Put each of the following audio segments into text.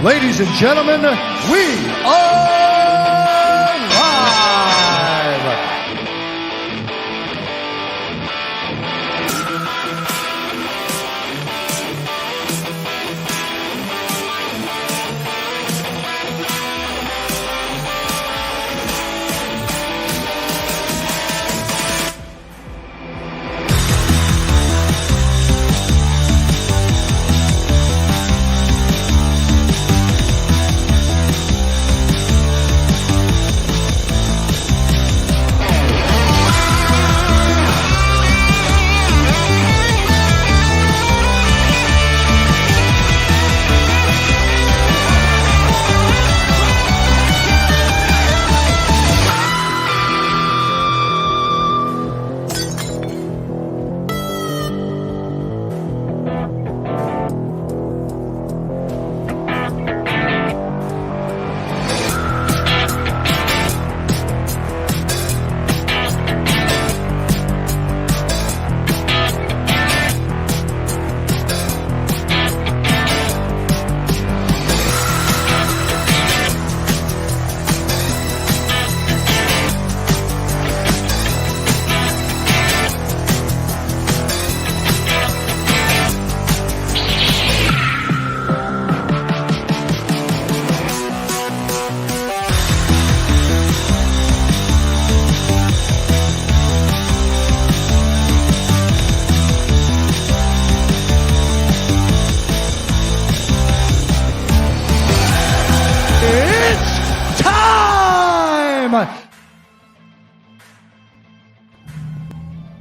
Ladies and gentlemen, we are live!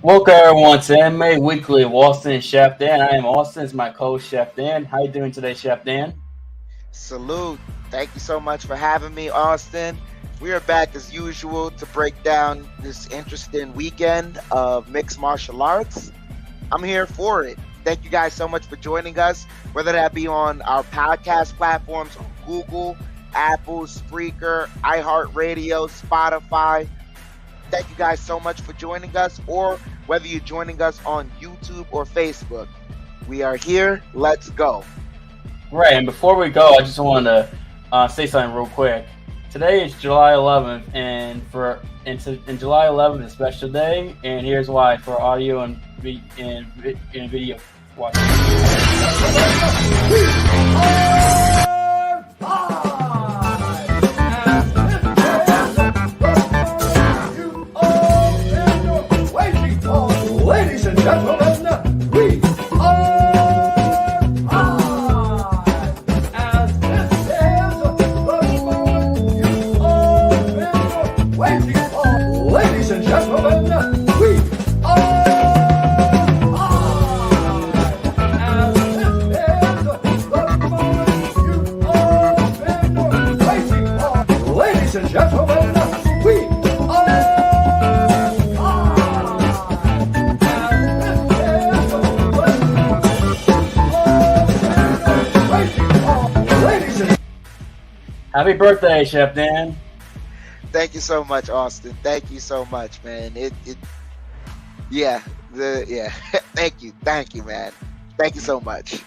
Welcome everyone to MMA Weekly with Austin and Chef Dan. I am Austin, it's my co-host Chef Dan. How you doing today, Chef Dan? Salute. Thank you so much for having me, Austin. We are back as usual to break down this interesting weekend of mixed martial arts. I'm here for it. Thank you guys so much for joining us, whether that be on our podcast platforms on Google, Apple, Spreaker, iHeartRadio, Spotify. Thank you guys so much for joining us, or whether you're joining us on YouTube or Facebook. We are here. Let's go. Right, and before we go, I just wanted to say something real quick. Today is July 11th, and July 11th is a special day, and here's why for audio and video watching. Ladies and gentlemen, we are live! As this is the moment you all been waiting for. Ladies and gentlemen, we are live! As this is the moment you all been waiting for. Ladies and gentlemen, we are Happy birthday, Chef Dan. Thank you so much, Austin. Thank you so much, man. Yeah. Thank you, man. Thank you so much.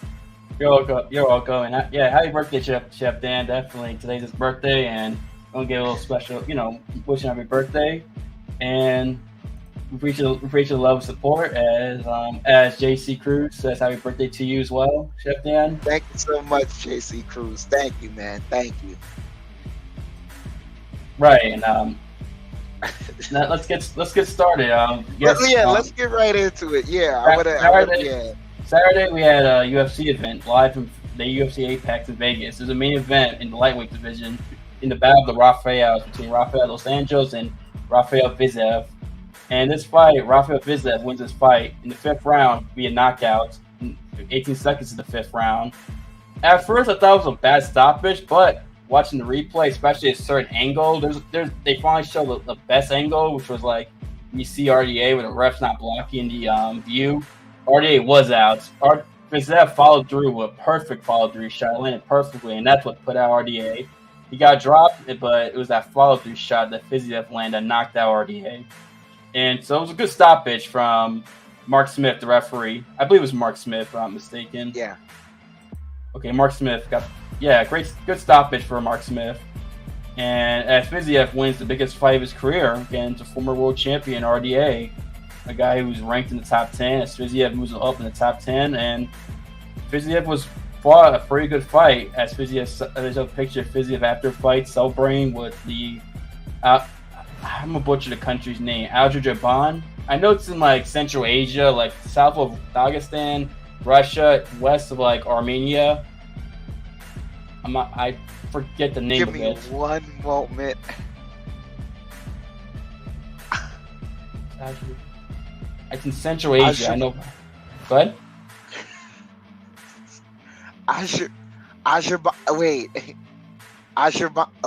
You're welcome. And happy birthday, Chef Dan. Definitely today's his birthday, and I'm gonna get a little special, wish him happy birthday. And we appreciate the love and support as JC Cruz says happy birthday to you as well, Chef Dan. Thank you so much, JC Cruz. Thank you, man. Thank you. Right, and now let's get started. Let's get right into it. Saturday we had a UFC event live from the UFC Apex in Vegas. It was a main event in the lightweight division in the battle of the Rafaels between Rafael dos Anjos and Rafael Fiziev. And this fight, Rafael Fiziev wins this fight in the fifth round via knockout, 18 seconds in the fifth round. At first, I thought it was a bad stoppage, but watching the replay, especially a certain angle, they finally showed the best angle, which was like you see RDA with the ref's not blocking the view. RDA was out. Fiziev followed through with a perfect follow-through shot, landed perfectly, and that's what put out RDA. He got dropped, but it was that follow-through shot that Fiziev landed that knocked out RDA. And so it was a good stoppage from Mark Smith, the referee. I believe it was Mark Smith, if I'm not mistaken. Yeah. Okay, Mark Smith got good stoppage for Mark Smith. And as Fiziev wins the biggest fight of his career against a former world champion RDA, a guy who was ranked in the top 10, as Fiziev moves up in the top 10, and Fiziev fought a pretty good fight. As Fiziev, there's a picture of Fiziev after fight celebrating with the I'm gonna butcher the country's name, Azerbaijan. I know it's in like Central Asia, like south of Dagestan, Russia, west of like Armenia. I forget the name of it. Give me one moment. It's in Central Asia. I know. Go ahead.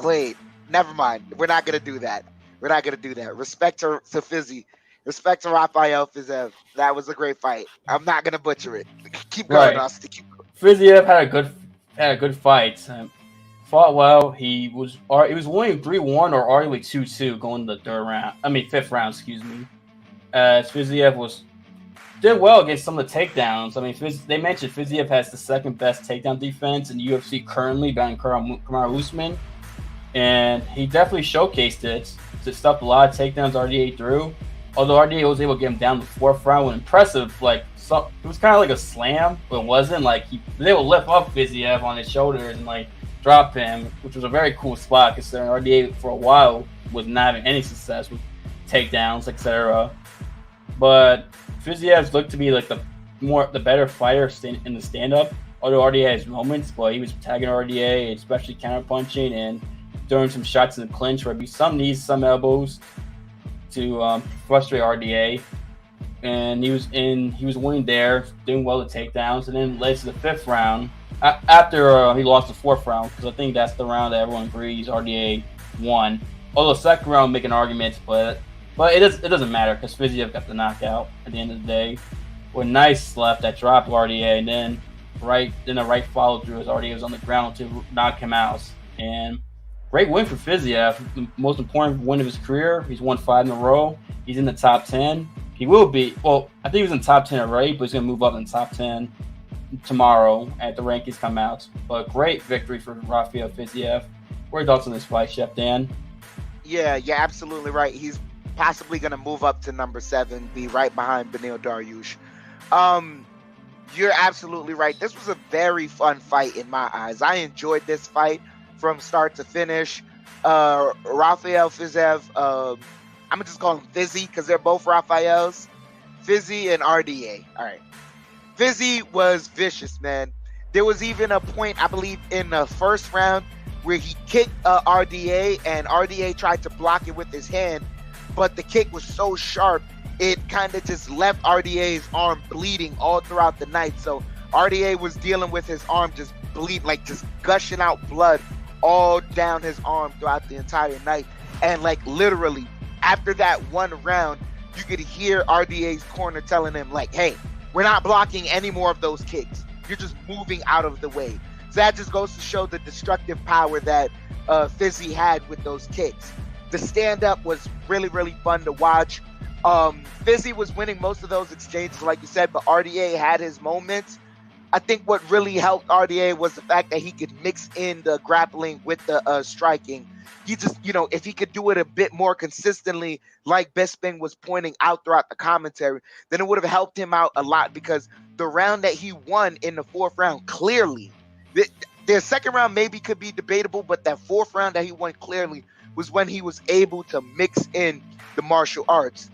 Wait. Never mind. We're not gonna do that. Respect to Fizzy. Respect to Rafael Fiziev. That was a great fight. I'm not gonna butcher it. Keep going, Right. Austin. Keep going. Fiziev had a good fight. Fought well. He was winning 3-1 or arguably 2-2 going to the fifth round. Excuse me. Fiziev did well against some of the takedowns. I mean, they mentioned Fiziev has the second best takedown defense in the UFC currently, behind Kamaru Usman, and he definitely showcased it. To stuff a lot of takedowns RDA through. Although RDA was able to get him down the fourth round with impressive, it was kind of like a slam, but it wasn't. Like he was able to lift up Fiziev on his shoulders and like drop him, which was a very cool spot considering RDA for a while was not having any success with takedowns, etc. But Fiziev looked to be like the better fighter in the stand-up. Although RDA has moments, but he was tagging RDA, especially counter-punching and throwing some shots in the clinch where it'd be some knees, some elbows to frustrate RDA. And he was winning there, doing well to takedowns, and then led to the fifth round after he lost the fourth round, because I think that's the round that everyone agrees RDA won. Although the second round making arguments, but it doesn't matter because Fiziev got the knockout at the end of the day. With nice left that dropped RDA, and then the right follow through as RDA was on the ground to knock him out. And great win for Fiziev, the most important win of his career. He's won 5 in a row. He's in the top 10. He will be. Well, I think he was in the top 10 already, but he's going to move up in the top 10 tomorrow at the rankings come out. But great victory for Rafael Fiziev. What are your thoughts on this fight, Chef Dan? Yeah, you're absolutely right. He's possibly going to move up to number 7, be right behind Beneil Dariush. You're absolutely right. This was a very fun fight in my eyes. I enjoyed this fight from start to finish. Rafael Fiziev, I'm going to just call him Fizzy because they're both Rafaels. Fizzy and RDA. All right. Fizzy was vicious, man. There was even a point, I believe, in the first round where he kicked RDA and RDA tried to block it with his hand, but the kick was so sharp, it kind of just left RDA's arm bleeding all throughout the night. So RDA was dealing with his arm just bleed, like just gushing out blood all down his arm throughout the entire night. And like literally after that one round, you could hear RDA's corner telling him like, hey, we're not blocking any more of those kicks. You're just moving out of the way. So that just goes to show the destructive power that Fizzy had with those kicks. The stand-up was really, really fun to watch. Fizzy was winning most of those exchanges, like you said, but RDA had his moments. I think what really helped RDA was the fact that he could mix in the grappling with the striking. He just, if he could do it a bit more consistently, like Bisping was pointing out throughout the commentary, then it would have helped him out a lot, because the round that he won in the fourth round, clearly, the second round maybe could be debatable, but that fourth round that he won clearly was when he was able to mix in the martial arts.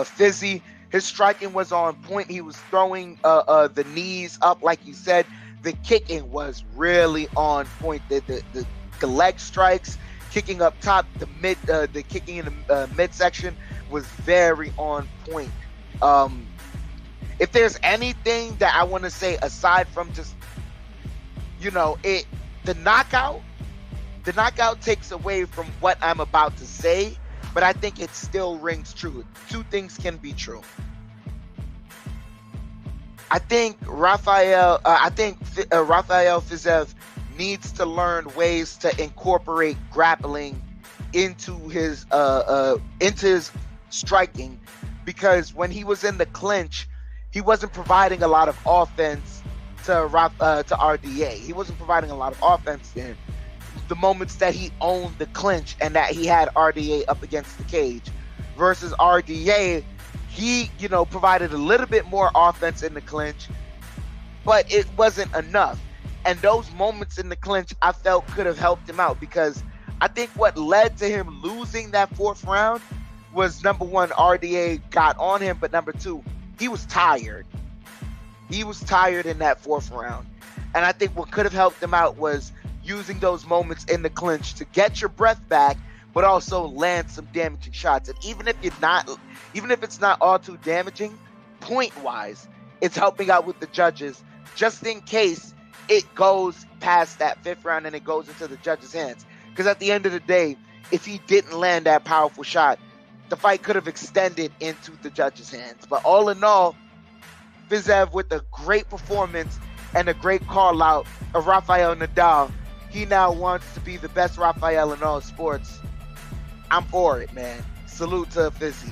Fizzy, his striking was on point. He was throwing the knees up, like you said. The kicking was really on point. The leg strikes, kicking up top, the kicking in the midsection was very on point. If there's anything that I want to say aside from just, the knockout takes away from what I'm about to say, but I think it still rings true. Two things can be true. I think Rafael Fiziev needs to learn ways to incorporate grappling into his striking, because when he was in the clinch, he wasn't providing a lot of offense to RDA. He wasn't providing a lot of offense then. The moments that he owned the clinch and that he had RDA up against the cage versus RDA, he, provided a little bit more offense in the clinch, but it wasn't enough. And those moments in the clinch I felt could have helped him out, because I think what led to him losing that 4th round was, number one, RDA got on him, but number two, he was tired. He was tired in that 4th round. And I think what could have helped him out was using those moments in the clinch to get your breath back, but also land some damaging shots. And even if it's not all too damaging, point-wise, it's helping out with the judges, just in case it goes past that 5th round and it goes into the judges' hands. Because at the end of the day, if he didn't land that powerful shot, the fight could have extended into the judges' hands. But all in all, Fiziev with a great performance and a great call out of Rafael Nadal. He now wants to be the best Rafael in all sports. I'm for it, man. Salute to Fizzy.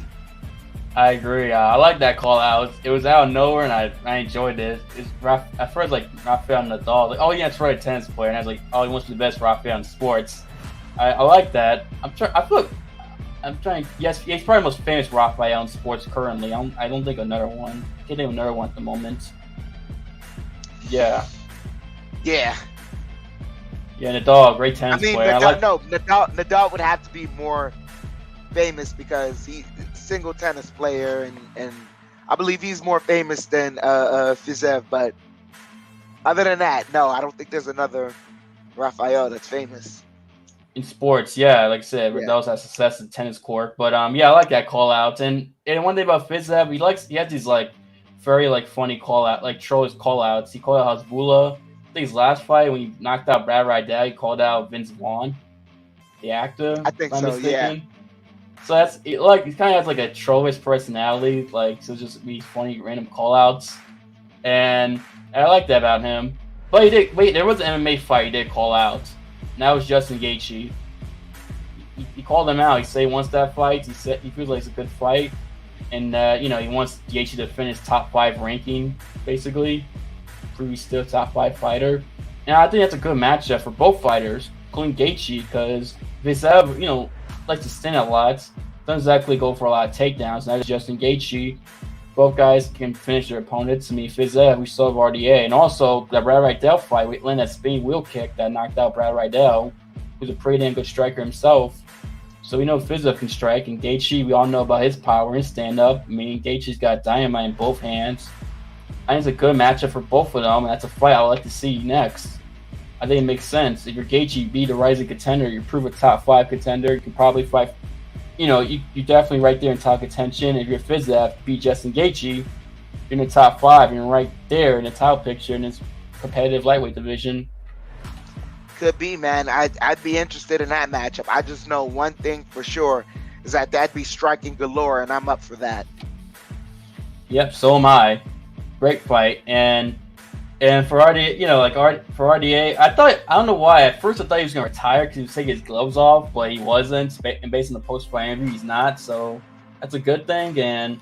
I agree. I like that call out. It was out of nowhere, and I enjoyed it. At first, like, Rafael Nadal, like, oh yeah, it's right, a tennis player, and I was like, oh, he wants to be the best Rafael in sports. I like that. Yes, he's probably the most famous Rafael in sports currently. I don't think another one. I can't think of another one at the moment. Yeah. Yeah. Yeah, Nadal, great tennis player. Nadal would have to be more famous because he's a single tennis player, and I believe he's more famous than Fiziev. But other than that, no, I don't think there's another Rafael that's famous. In sports, yeah, like I said, Nadal's had success in tennis court. But yeah, I like that call out. And one thing about Fiziev, he has these like very like funny call out, like trolls call outs. He called out Hasbulla. I think his last fight when he knocked out Brad Riddell, he called out Vince Vaughn, the actor. I think so, yeah. So that's like he kind of has like a trollish personality, like so just these funny random call outs, and I like that about him. But there was an MMA fight he did call out. And that was Justin Gaethje. He called him out. He said he wants that fight. He said he feels like it's a good fight, and he wants Gaethje to finish top 5 ranking, basically. Prove he's still a top 5 fighter, and I think that's a good matchup for both fighters, including Gaethje, because Fiziev, likes to stand a lot, doesn't exactly go for a lot of takedowns. Now Justin Gaethje, both guys can finish their opponents. I mean, Fiziev, we still have RDA, and also the Brad Riddell fight, we landed that spinning wheel kick that knocked out Brad Riddell, who's a pretty damn good striker himself. So we know Fiziev can strike, and Gaethje, we all know about his power and stand-up. I mean, Gaethje's got dynamite in both hands. I think it's a good matchup for both of them, and that's a fight I would like to see next. I think it makes sense. If you're Gaethje, be the rising contender, you prove a top 5 contender, you can probably fight. You're definitely right there in top contention. If you're Fiziev, beat Justin Gaethje, you're in the top 5, you're right there in the title picture in this competitive lightweight division. Could be, man. I'd be interested in that matchup. I just know one thing for sure is that that'd be striking galore, and I'm up for that. Yep, so am I. Great fight, and for RDA, for RDA, I don't know why. At first, I thought he was gonna retire because he was taking his gloves off, but he wasn't. And based on the post-fight interview, he's not. So that's a good thing. And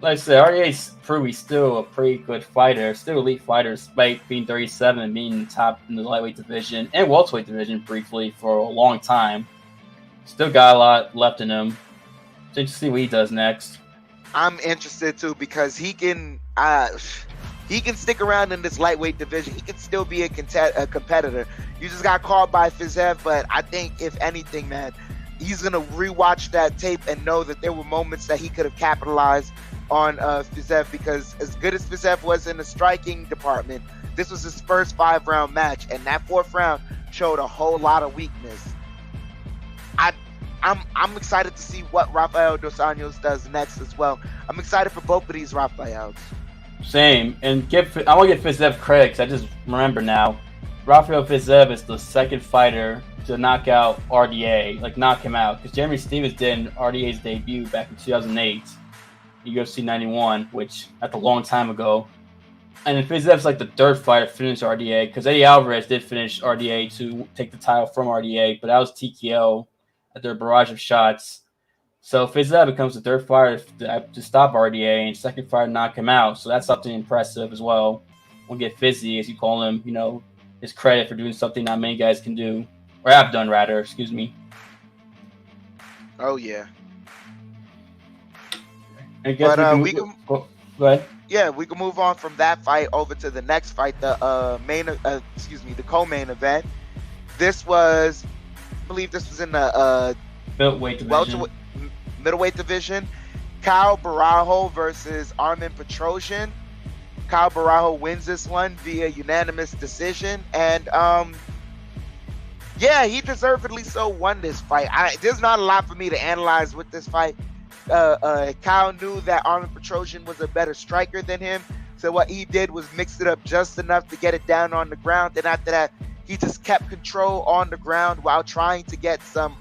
like I said, RDA's proved he's still a pretty good fighter, still elite fighter, despite being 37 and being top in the lightweight division and welterweight division briefly for a long time. Still got a lot left in him. So to see what he does next. I'm interested too because he can stick around in this lightweight division. He can still be a competitor. You just got called by Fiziev, but I think if anything, man, he's gonna rewatch that tape and know that there were moments that he could have capitalized on Fiziev, because as good as Fiziev was in the striking department, this was his first 5-round match, and that 4th round showed a whole lot of weakness. I'm excited to see what Rafael dos Anjos does next as well. I'm excited for both of these Rafaels. Same, and I want to give Fiziev credit because I just remember now. Rafael Fiziev is the second fighter to knock out RDA, knock him out, because Jeremy Stevens did in RDA's debut back in 2008, UFC 91, which that's a long time ago. And then Fiziev's the third fighter to finish RDA, because Eddie Alvarez did finish RDA to take the title from RDA, but that was TKO at their barrage of shots. So Fiziev becomes the third fighter to stop RDA and second fighter to knock him out. So that's something impressive as well. we'll get Fizzy, as you call him, his credit for doing something not many guys can do, or have done rather. Excuse me. Oh yeah. I guess But we can go ahead. Yeah, we can move on from that fight over to the next fight, the the co-main event. This was, I believe, this was in the middleweight division. Caio Borralho versus Armen Petrosyan. Caio Borralho wins this one via unanimous decision, and he deservedly so won this fight. There's not a lot for me to analyze with this fight. Caio knew that Armen Petrosyan was a better striker than him, so what he did was mix it up just enough to get it down on the ground. And after that, he just kept control on the ground while trying to get some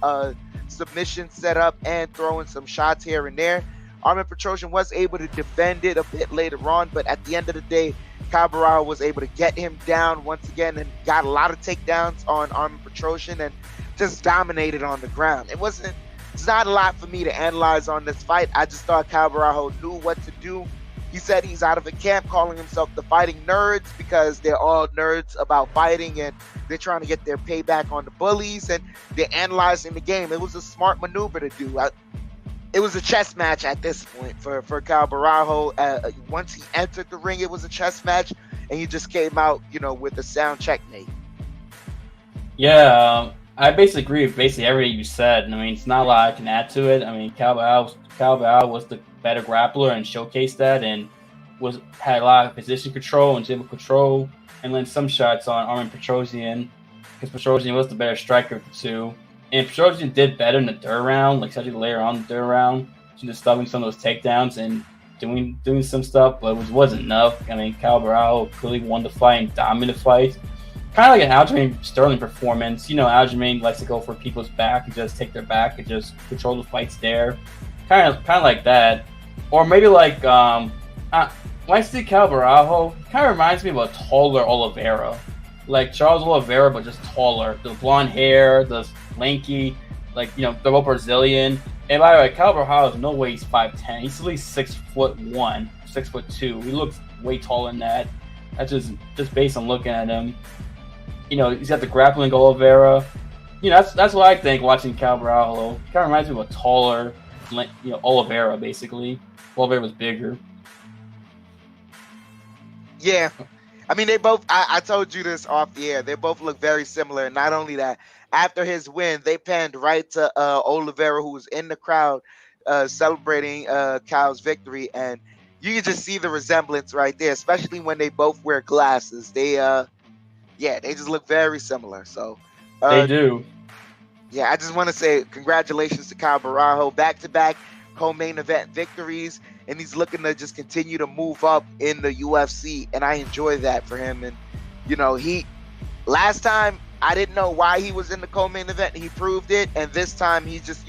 submission set up and throwing some shots here and there. Armen Petrosyan was able to defend it a bit later on, but at the end of the day, Caio Borralho was able to get him down once again and got a lot of takedowns on Armen Petrosyan and just dominated on the ground. It's not a lot for me to analyze on this fight. I just thought Caio Borralho knew what to do. He said he's out of a camp calling himself the Fighting Nerds because they're all nerds about fighting and they're trying to get their payback on the bullies and they're analyzing the game. It was a smart maneuver to do. It was a chess match at this point for Caio Borralho. Once he entered the ring, it was a chess match, and he just came out, with a sound checkmate. Yeah, I basically agree with basically everything you said. I mean, it's not a lot I can add to it. I mean, Caio Borralho was the better grappler and showcased that, and had a lot of position control and was able to control and land some shots on Armen Petrosyan, because Petrosyan was the better striker of the two. And Petrosian did better in the third round, especially later on in the third round, just stopping some of those takedowns and doing some stuff, but it wasn't enough. I mean, Caio Borralho clearly won the fight and dominated the fight. Kind of like an Aljamain Sterling performance. Aljamain likes to go for people's back and just take their back and just control the fights there. Kind of like that. Or maybe like, when I see Caio Borralho, it kind of reminds me of a taller Oliveira. Like Charles Oliveira, but just taller. The blonde hair, the lanky, they're both Brazilian. And by the way, Caio Borralho is no way he's 5'10". He's at least 6'1", 6'2". He looks way taller than that. That's just based on looking at him. He's got the grappling Oliveira. That's what I think watching Caio Borralho. It kind of reminds me of a taller, Oliveira, basically. Oliveira was bigger. Yeah. I mean, they both, I told you this off the air, they both look very similar. And not only that, after his win, they panned right to Oliveira, who was in the crowd celebrating Caio's victory. And you can just see the resemblance right there, especially when they both wear glasses. They just look very similar. So they do. Yeah, I just want to say congratulations to Caio Borralho. Back-to-back co-main event victories. And he's looking to just continue to move up in the UFC, and I enjoy that for him. And last time I didn't know why he was in the co-main event. He proved it, and this time he just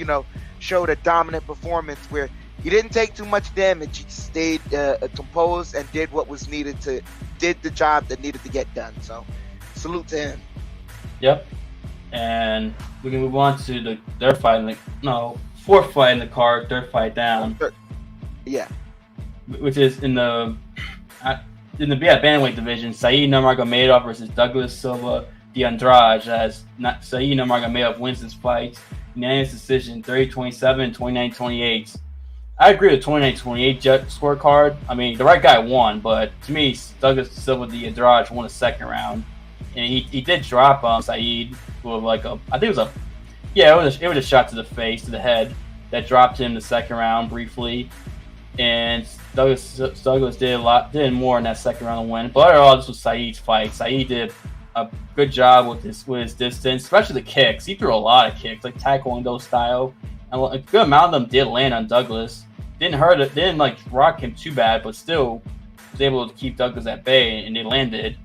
showed a dominant performance where he didn't take too much damage. He stayed composed and did what was needed did the job that needed to get done. So salute to him. Yep. And we can move on to their fight. Fourth fight in the card, third fight down. Yeah, which is in the bantamweight division. Said Nurmagomedov versus Douglas Silva de Andrade. As Said Nurmagomedov wins this fight, unanimous decision, 30-27, 29-28. I agree with 29-28 scorecard. I mean, the right guy won, but to me, Douglas Silva de Andrade won the second round, and he did drop Said with it was a shot to the face, to the head, that dropped him the second round briefly. And Douglas did more in that second round to win. But overall, this was Said's fight. Said did a good job with his distance, especially the kicks. He threw a lot of kicks, like Taekwondo style, and a good amount of them did land on Douglas. Didn't hurt it, didn't rock him too bad, but still was able to keep Douglas at bay, and they landed.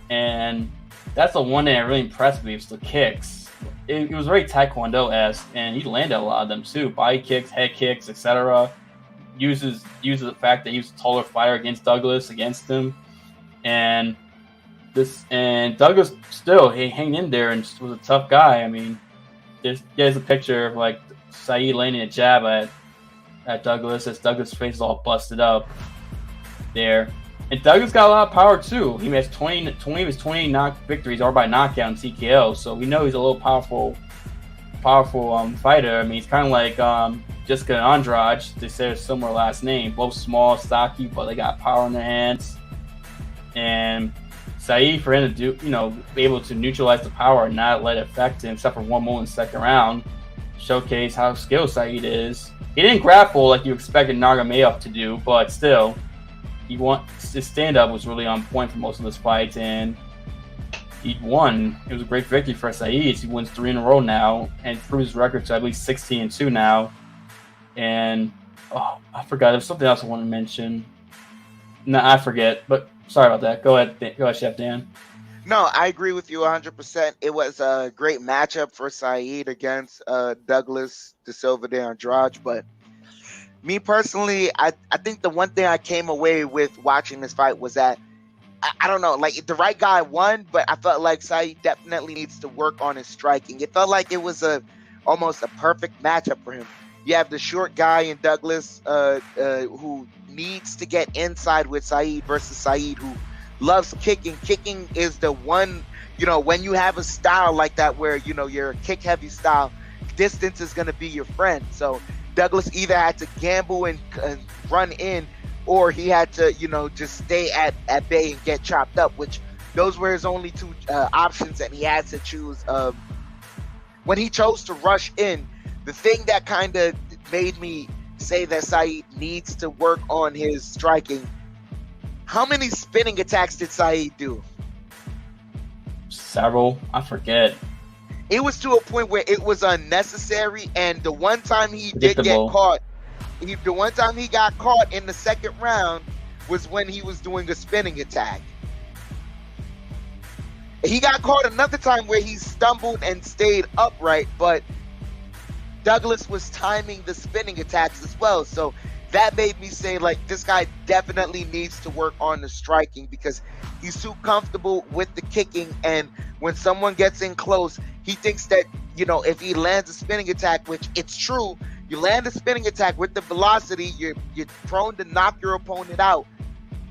And that's the one thing that really impressed me was the kicks. It was very Taekwondo-esque, and he landed a lot of them too. Body kicks, head kicks, etc. Uses the fact that he was a taller fighter against him, and Douglas still he hanging in there and was a tough guy. I mean, there's a picture of Said landing a jab at Douglas as Douglas' face is all busted up there, And Douglas got a lot of power too. He has 20 of his 20 victories are by knockout and TKO, so we know he's a little powerful fighter. I mean, he's kind of like Jessica and Andrade. They say a similar last name. Both small, stocky, but they got power in their hands. And Saeed, for him to do, be able to neutralize the power and not let it affect him, except for one moment in the second round, showcase how skilled Saeed is. He didn't grapple like you expected Nurmagomedov to do, but still, his stand-up was really on point for most of his fights, and he won. It was a great victory for Saeed. He wins 3 in a row now, and improves his record to, I believe, 16-2 now. And, I forgot. There's something else I want to mention. No, I forget, but sorry about that. Go ahead, Chef Dan. No, I agree with you 100%. It was a great matchup for Saeed against Douglas de Silva de Andrade, but me personally, I think the one thing I came away with watching this fight was that I don't know, like the right guy won, but I felt like Saeed definitely needs to work on his striking. It felt like it was almost a perfect matchup for him. You have the short guy in Douglas who needs to get inside with Saeed versus Saeed who loves kicking. Kicking is the one, when you have a style like that where, you're a kick-heavy style, distance is going to be your friend. So Douglas either had to gamble and run in, or he had to, just stay at bay and get chopped up, which those were his only two options, and he had to choose. When he chose to rush in, the thing that kind of made me say that Saeed needs to work on his striking, how many spinning attacks did Saeed do? Several. I forget. It was to a point where it was unnecessary, and the one time he did get caught, the one time he got caught in the second round was when he was doing a spinning attack. He got caught another time where he stumbled and stayed upright, but Douglas was timing the spinning attacks as well. So that made me say, like, this guy definitely needs to work on the striking because he's too comfortable with the kicking. And when someone gets in close, he thinks that, if he lands a spinning attack, which it's true, you land a spinning attack with the velocity, you're prone to knock your opponent out.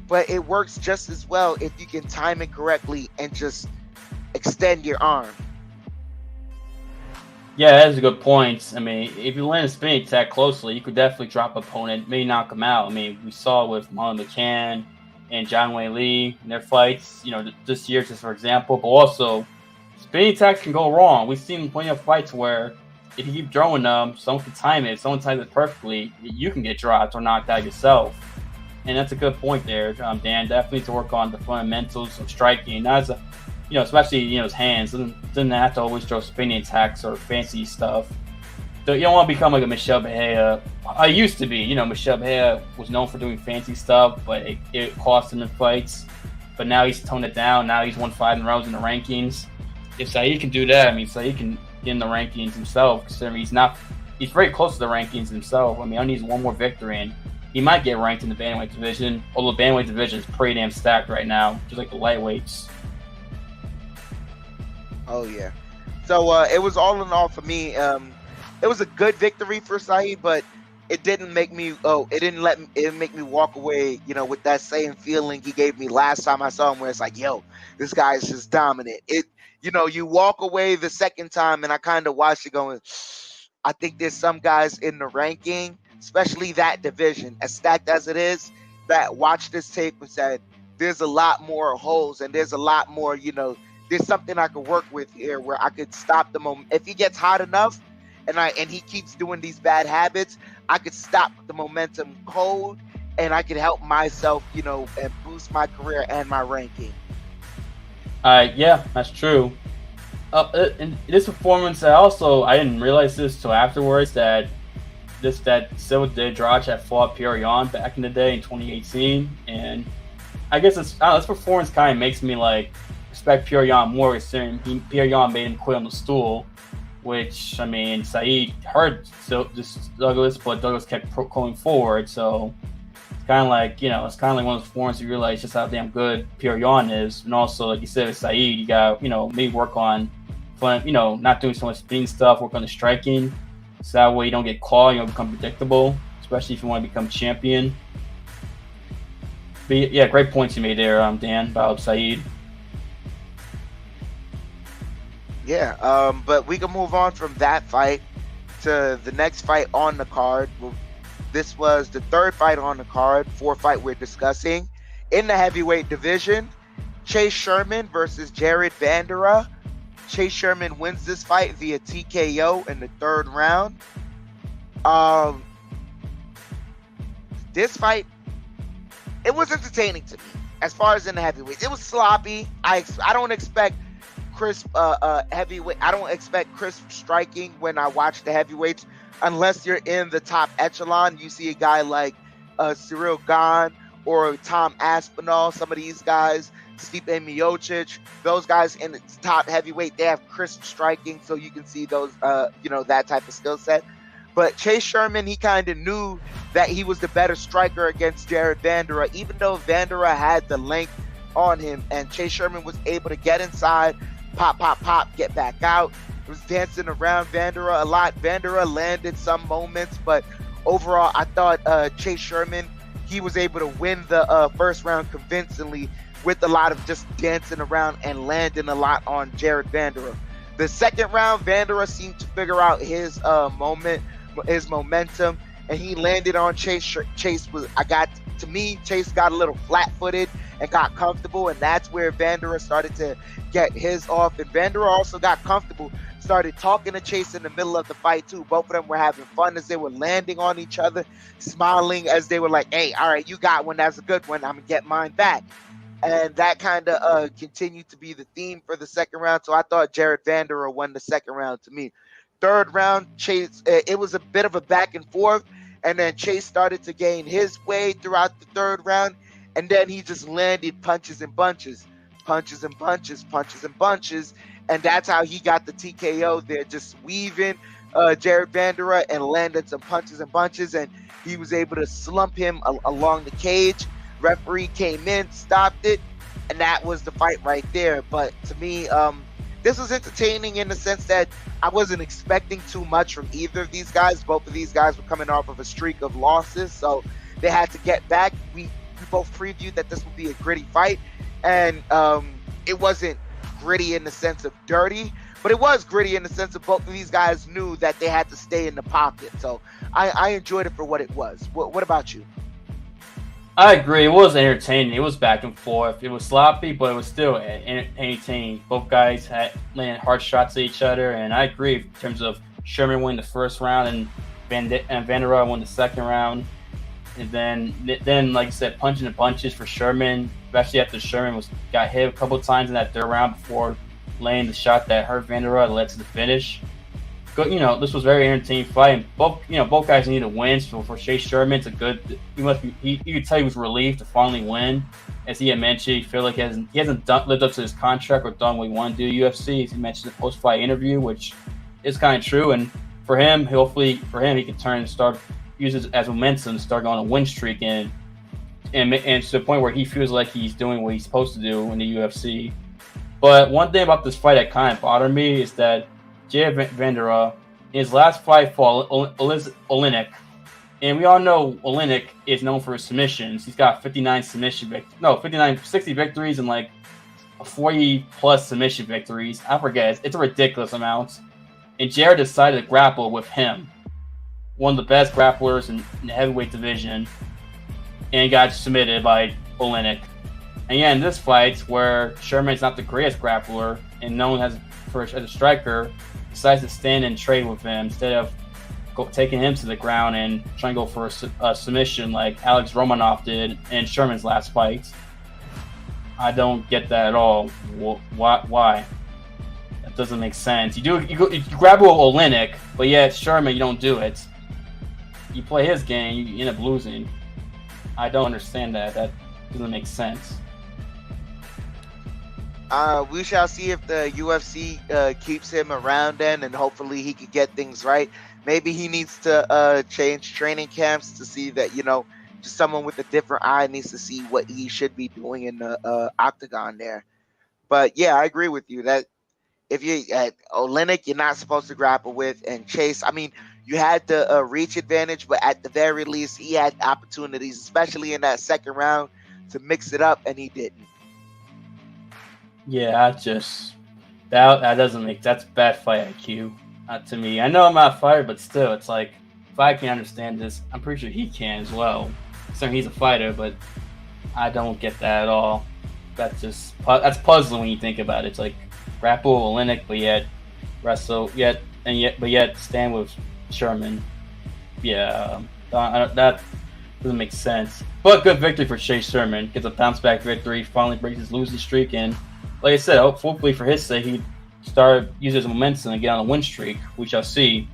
But it works just as well if you can time it correctly and just extend your arm. Yeah, that's a good point. I mean, if you land a spinning attack closely, you could definitely drop opponent, maybe knock him out. I mean, we saw with Muhammad McCann and John Wayne Lee in their fights, this year, just for example. But also, spinning attacks can go wrong. We've seen plenty of fights where if you keep throwing them, someone can time it. If someone times it perfectly, you can get dropped or knocked out yourself. And that's a good point there, Dan. Definitely to work on the fundamentals of striking. Not as a especially, his hands. Doesn't have to always throw spinning attacks or fancy stuff. So you don't want to become like a Michel Bahia. I used to be, Michel Bahia was known for doing fancy stuff, but it cost him in fights. But now he's toned it down. Now he's won 5 in rows in the rankings. If Saeed can do that, I mean, Saeed can get in the rankings himself, considering he's very close to the rankings himself. I mean, I need one more victory, and he might get ranked in the bantamweight division, although the bantamweight division is pretty damn stacked right now, just like the lightweights. Oh yeah. So it was all in all for me. It was a good victory for Saeed, but it didn't make me make me walk away, with that same feeling he gave me last time I saw him, where it's like, yo, this guy is just dominant. You walk away the second time, and I kind of watched it going, I think there's some guys in the ranking, especially that division, as stacked as it is, that watched this tape and said, there's a lot more holes, and there's a lot more, there's something I could work with here where I could stop the moment. If he gets hot enough and he keeps doing these bad habits, I could stop the momentum cold, and I could help myself, and boost my career and my ranking. Yeah, that's true. In this performance, I didn't realize this till afterwards that Silva de Andrade had fought Petrosian back in the day in 2018, and I guess this performance kind of makes me respect Petrosian more, considering Petrosian made him quit on the stool, which, I mean, Saeed hurt Douglas, but Douglas kept going forward, so it's kind of like, one of those forms you realize just how damn good Petrosian is. And also, like you said, with Saeed, you got, maybe work on, not doing so much spinning stuff, work on the striking, so that way you don't get caught, you don't become predictable, especially if you want to become champion. But yeah, great points you made there, Dan, about Saeed. Yeah, but we can move on from that fight to the next fight on the card. Well, this was the third fight on the card, fourth fight we're discussing. In the heavyweight division, Chase Sherman versus Jared Vanderaa. Chase Sherman wins this fight via TKO in the third round. This fight, it was entertaining to me. As far as in the heavyweights, it was sloppy. I don't expect crisp heavyweight. I don't expect crisp striking when I watch the heavyweights, unless you're in the top echelon. You see a guy like Cyril Gane or Tom Aspinall. Some of these guys, Stipe Miocic, those guys in the top heavyweight, they have crisp striking, so you can see those, that type of skill set. But Chase Sherman, he kind of knew that he was the better striker against Jared Vanderaa, even though Vanderaa had the length on him, and Chase Sherman was able to get inside, pop, get back out. He was dancing around Vanderaa a lot. Vanderaa landed some moments, but overall, I thought Chase Sherman, he was able to win the first round convincingly with a lot of just dancing around and landing a lot on Jared Vanderaa. The second round, Vanderaa seemed to figure out his momentum, and he landed on Chase. Chase got a little flat-footed and got comfortable, and that's where Vanderaa started to get his off. And Vanderaa also got comfortable, started talking to Chase in the middle of the fight too. Both of them were having fun as they were landing on each other, smiling as they were like, "Hey, all right, you got one. That's a good one. I'm gonna get mine back." And that kind of continued to be the theme for the second round. So I thought Jared Vanderaa won the second round to me. Third round, Chase, it was a bit of a back and forth. And then Chase started to gain his way throughout the third round. And then he just landed punches and bunches. And that's how he got the TKO there, just weaving Jared Vanderaa and landed some punches and bunches. And he was able to slump him along the cage. Referee came in, stopped it, and that was the fight right there. But to me, this was entertaining in the sense that I wasn't expecting too much from either of these guys. Both of these guys were coming off of a streak of losses, so they had to get back. We both previewed that this would be a gritty fight, and it wasn't gritty in the sense of dirty, but it was gritty in the sense of both of these guys knew that they had to stay in the pocket. So I enjoyed it for what it was. What about you? I agree. It was entertaining. It was back and forth. It was sloppy, but it was still entertaining. Both guys had landed hard shots at each other, and I agree in terms of Sherman winning the first round and Vanderaa won the second round. And then, like I said, punching and bunches for Sherman, especially after Sherman got hit a couple of times in that third round before laying the shot that hurt Vanderaa led to the finish. This was a very entertaining fight. And both guys need a win. So for Chase Sherman, it's a good. You could tell he was relieved to finally win. As he had mentioned, he felt like he hasn't lived up to his contract or done what he wanted to do at UFC. As he mentioned in the post-fight interview, which is kind of true. And for him, hopefully he can use it as momentum to start going on a win streak and to the point where he feels like he's doing what he's supposed to do in the UFC. But one thing about this fight that kind of bothered me is that Jared Vanderaa, in his last fight for Oleinik, and we all know Oleinik is known for his submissions. He's got 60 victories and like 40 plus submission victories. I forget, it's a ridiculous amount. And Jared decided to grapple with him, one of the best grapplers in the heavyweight division, and got submitted by Oleinik. And yeah, in this fight, where Sherman's not the greatest grappler and known as a striker, decides to stand and trade with him instead of taking him to the ground and trying to go for a submission like Alex Romanov did in Sherman's last fight. I don't get that at all. Why? That doesn't make sense. You grapple with Oleinik, but yeah, it's Sherman, you don't do it. You play his game, you end up losing. I don't understand that. That doesn't make sense. We shall see if the UFC keeps him around then, and hopefully he could get things right. Maybe he needs to change training camps to see that, just someone with a different eye needs to see what he should be doing in the octagon there. But yeah, I agree with you that if you at Oleinik, you're not supposed to grapple with, and Chase, you had the reach advantage, but at the very least, he had opportunities, especially in that second round, to mix it up, and he didn't. Yeah, that doesn't make that's bad fight IQ to me. I know I'm not a fighter, but still, it's like if I can understand this, I'm pretty sure he can as well. So he's a fighter, but I don't get that at all. That's puzzling when you think about it. It's like grapple Olenek, but yet wrestle, yet stand with Sherman. Yeah, that doesn't make sense. But good victory for Chase Sherman. Gets a bounce back victory. Finally breaks his losing streak, and like I said, hopefully for his sake, he started using his momentum and get on a win streak. We shall see.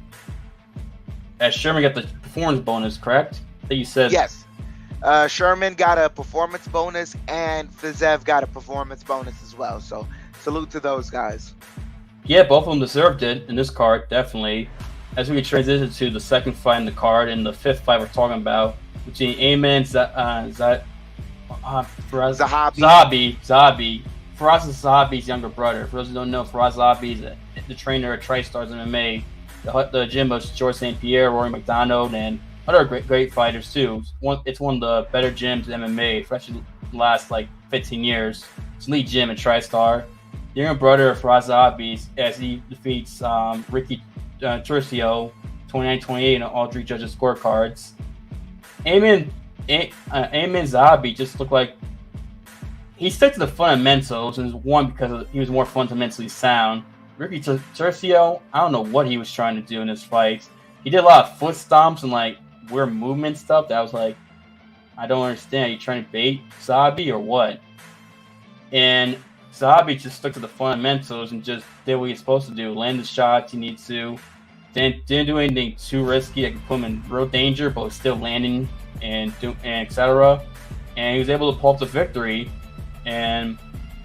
As Sherman got the performance bonus, correct? That you said. Yes. Sherman got a performance bonus, and Fiziev got a performance bonus as well. So salute to those guys. Yeah, both of them deserved it in this card, definitely. As we transition to the second fight in the card and the fifth fight we're talking about between Aiemann Zahabi. Firas Zahabi's younger brother. For those who don't know, Firas Zahabi is the trainer at TriStars MMA, the gym of George St. Pierre, Rory McDonald, and other great fighters too. It's one of the better gyms in MMA, especially the last 15 years. It's an elite gym at TriStar. The younger brother of Firas Zahabi, as he defeats Ricky Turcios 29-28 in all three judges' scorecards. Aiemann Zahabi just looked like he stuck to the fundamentals, and one because he was more fundamentally sound. Ricky Turcios, I don't know what he was trying to do in this fight. He did a lot of foot stomps and weird movement stuff that was I don't understand. Are you trying to bait Zahabi or what? And Zahabi just stuck to the fundamentals and just did what he's supposed to do. Land the shots he needs to. Didn't do anything too risky that could put him in real danger, but was still landing and etc. And he was able to pull up the victory. And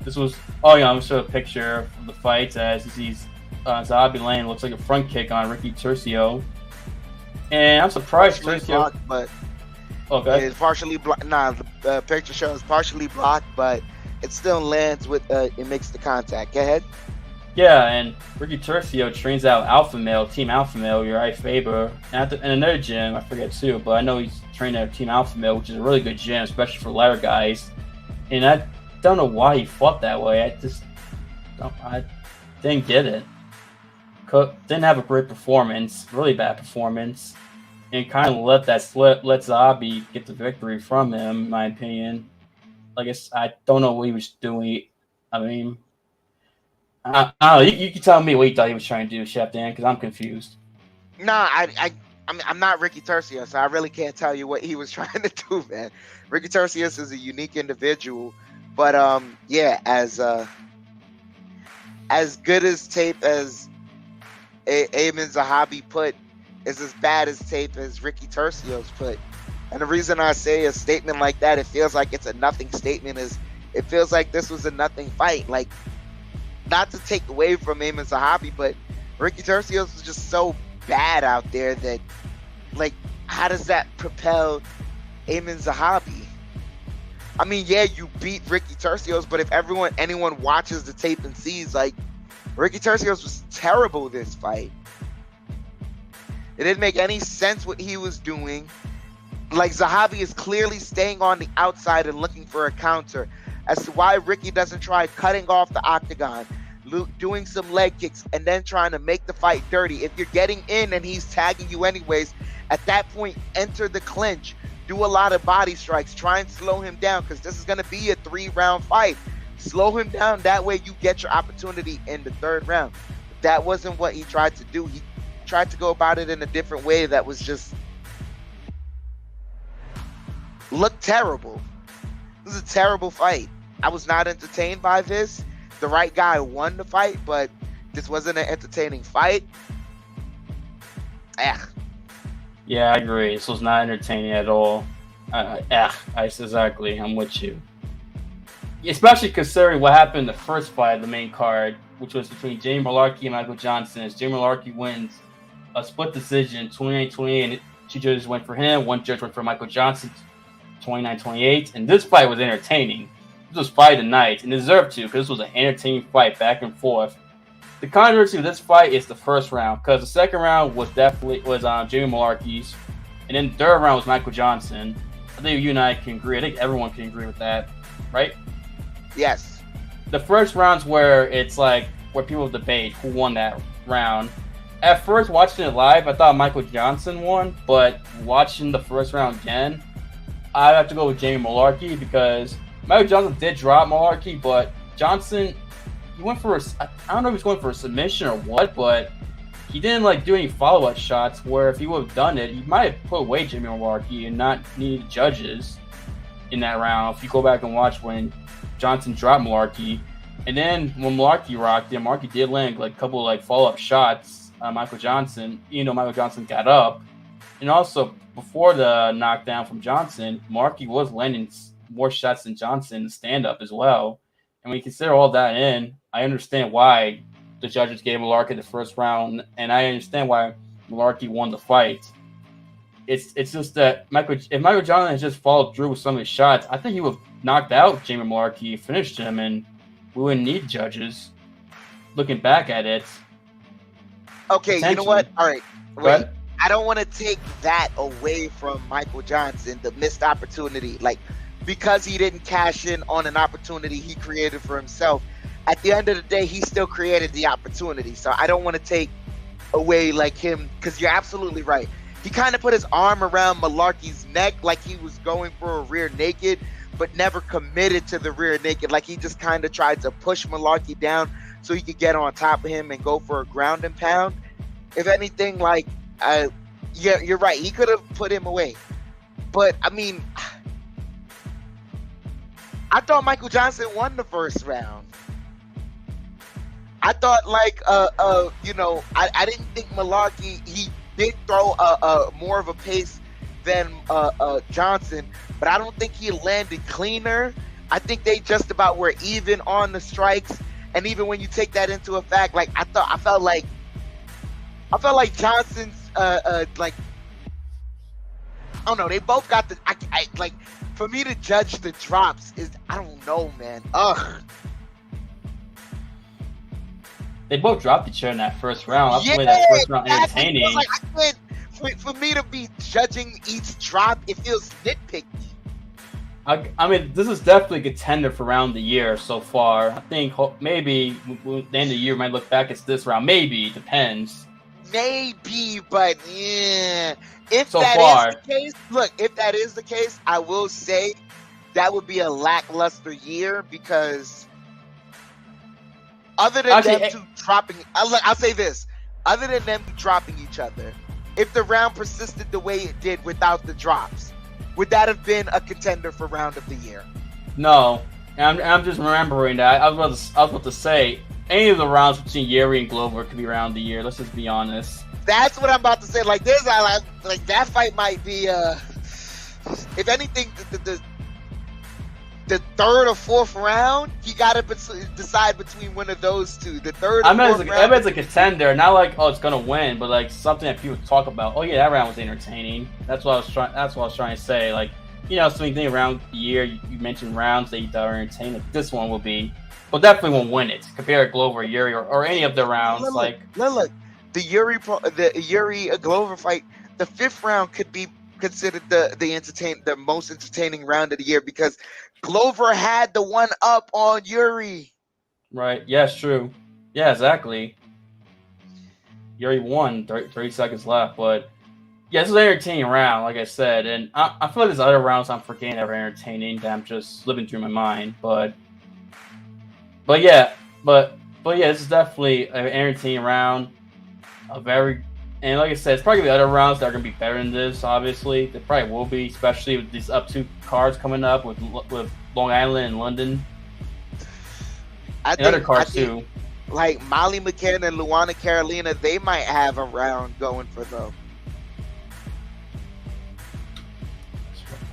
this was, I'm going to show a picture of the fight as he sees Zahabi land. Looks like a front kick on Ricky Turcios. And I'm surprised Turcios blocked, but okay. It's partially blocked. The picture shows partially blocked, but it still lands with it makes the contact. Go ahead. Yeah, and Ricky Turcios trains out Alpha Male, Team Alpha Male, Uriah Faber, and another gym, I forget too, but I know he's trained at Team Alpha Male, which is a really good gym, especially for lighter guys. And I don't know why he fought that way. I didn't get it. Didn't have a great performance, really bad performance, and kind of let Zahabi get the victory from him, in my opinion. I don't know what he was doing. I mean, I don't know. You can tell me what you thought he was trying to do, Chef Dan, because I'm confused. Nah, I'm not Ricky Turcios, so I really can't tell you what he was trying to do, man. Ricky Turcios is a unique individual, but as good as tape as Aiemann Zahabi put is as bad as tape as Ricky Turcios put. And the reason I say a statement like that, it feels like it's a nothing statement, is it feels like this was a nothing fight. Not to take away from Aiemann Zahabi, but Ricky Turcios was just so bad out there that, how does that propel Aiemann Zahabi? I mean, yeah, you beat Ricky Turcios, but if anyone watches the tape and sees, Ricky Turcios was terrible this fight. It didn't make any sense what he was doing. Zahabi is clearly staying on the outside and looking for a counter. As to why Ricky doesn't try cutting off the octagon, doing some leg kicks, and then trying to make the fight dirty. If you're getting in and he's tagging you anyways, at that point, enter the clinch. Do a lot of body strikes. Try and slow him down, because this is going to be a 3-round fight. Slow him down. That way you get your opportunity in the 3rd round. But that wasn't what he tried to do. He tried to go about it in a different way that was just looked terrible. This is a terrible fight. I was not entertained by this. The right guy won the fight, but this wasn't an entertaining fight. Yeah, I agree. This was not entertaining at all. Exactly. I'm with you. Especially considering what happened in the first fight of the main card, which was between Jamie Mullarkey and Michael Johnson. As Jamie Mullarkey wins a split decision, 29-28, and 2 judges went for him. 1 judge went for Michael Johnson, 29-28. And this fight was entertaining. This was fight of the night, and deserved to, because this was an entertaining fight back and forth. The controversy of this fight is the first round, because the second round was Jamie Mullarkey's, and then the 3rd round was Michael Johnson. I think you and I can agree. I think everyone can agree with that, right? Yes. The first round's where it's like where people debate who won that round. At first, watching it live, I thought Michael Johnson won, but watching the first round again, I'd have to go with Jamie Mullarkey because Michael Johnson did drop Mullarkey, but Johnson, he went for I don't know if he's going for a submission or what, but he didn't like do any follow-up shots where if he would have done it, he might have put away Jamie Mullarkey and not needed judges in that round. If you go back and watch when Johnson dropped Mullarkey, and then when Mullarkey rocked him, Mullarkey did land like a couple of like follow-up shots on Michael Johnson, even though Michael Johnson got up. And also before the knockdown from Johnson, Mullarkey was landing more shots than Johnson in stand-up as well. And when you consider all that in, I understand why the judges gave Mullarkey the first round, and I understand why Mullarkey won the fight. It's just that if Michael Johnson had just followed through with some of his shots, I think he would have knocked out Jamie Mullarkey, finished him, and we wouldn't need judges. Looking back at it. Okay, you know what? All right. Wait. What? I don't want to take that away from Michael Johnson, the missed opportunity. Like, because he didn't cash in on an opportunity he created for himself, at the end of the day, he still created the opportunity. So I don't want to take away like him, because you're absolutely right. He kind of put his arm around Mullarkey's neck like he was going for a rear naked, but never committed to the rear naked. Like he just kind of tried to push Mullarkey down so he could get on top of him and go for a ground and pound. If anything, like, yeah, you're right. He could have put him away. But, I mean, I thought Michael Johnson won the first round. I thought, like, you know, I didn't think Mullarkey, he did throw more of a pace than Johnson, but I don't think he landed cleaner. I think they just about were even on the strikes. And even when you take that into effect, like, I felt like Johnson's, like, I don't know, they both got the, I like, for me to judge the drops is, I don't know, man. Ugh. They both dropped each other in that first round. That's the way that first round entertaining. Like, I can't, for me to be judging each drop, it feels nitpicky. I mean, this is definitely a contender for round of the year so far. I think maybe at the end of the year we might look back at this round. Maybe, depends. Maybe, but yeah. If so that far. is the case, look, if that is the case, I will say that would be a lackluster year because other than them two dropping, I'll say this, other than them dropping each other, if the round persisted the way it did without the drops, would that have been a contender for round of the year? No. I'm just remembering that. I was about to say, any of the rounds between Yair and Glover could be round of the year. Let's just be honest. That's what I'm about to say. Like, there's like that fight might be, if anything, the third or fourth round, you got to decide between one of those two. The third. I mean, it's a contender, not like it's gonna win, but like something that people talk about. Oh yeah, that round was entertaining. That's what I was trying to say. Like, you know, something around the year you mentioned rounds that you thought were entertaining. Like, this one will be, but definitely won't win it. Compare Glover, Yair, or any of the rounds. Look, the Yair Glover fight, the fifth round could be considered the most entertaining round of the year because Glover had the one up on Yair. Right. Yeah, it's true. Yeah, exactly. Yair won 30 seconds left, but yeah, this is an entertaining round, like I said, and I feel like there's other rounds I'm forgetting that are entertaining that I'm just living through my mind, but yeah, this is definitely an entertaining round. And like I said, it's probably gonna be other rounds that are gonna be better than this. Obviously, there probably will be, especially with these up two cards coming up with Long Island and London. And other cards too. Like Molly McCann and Luana Carolina, they might have a round going for them.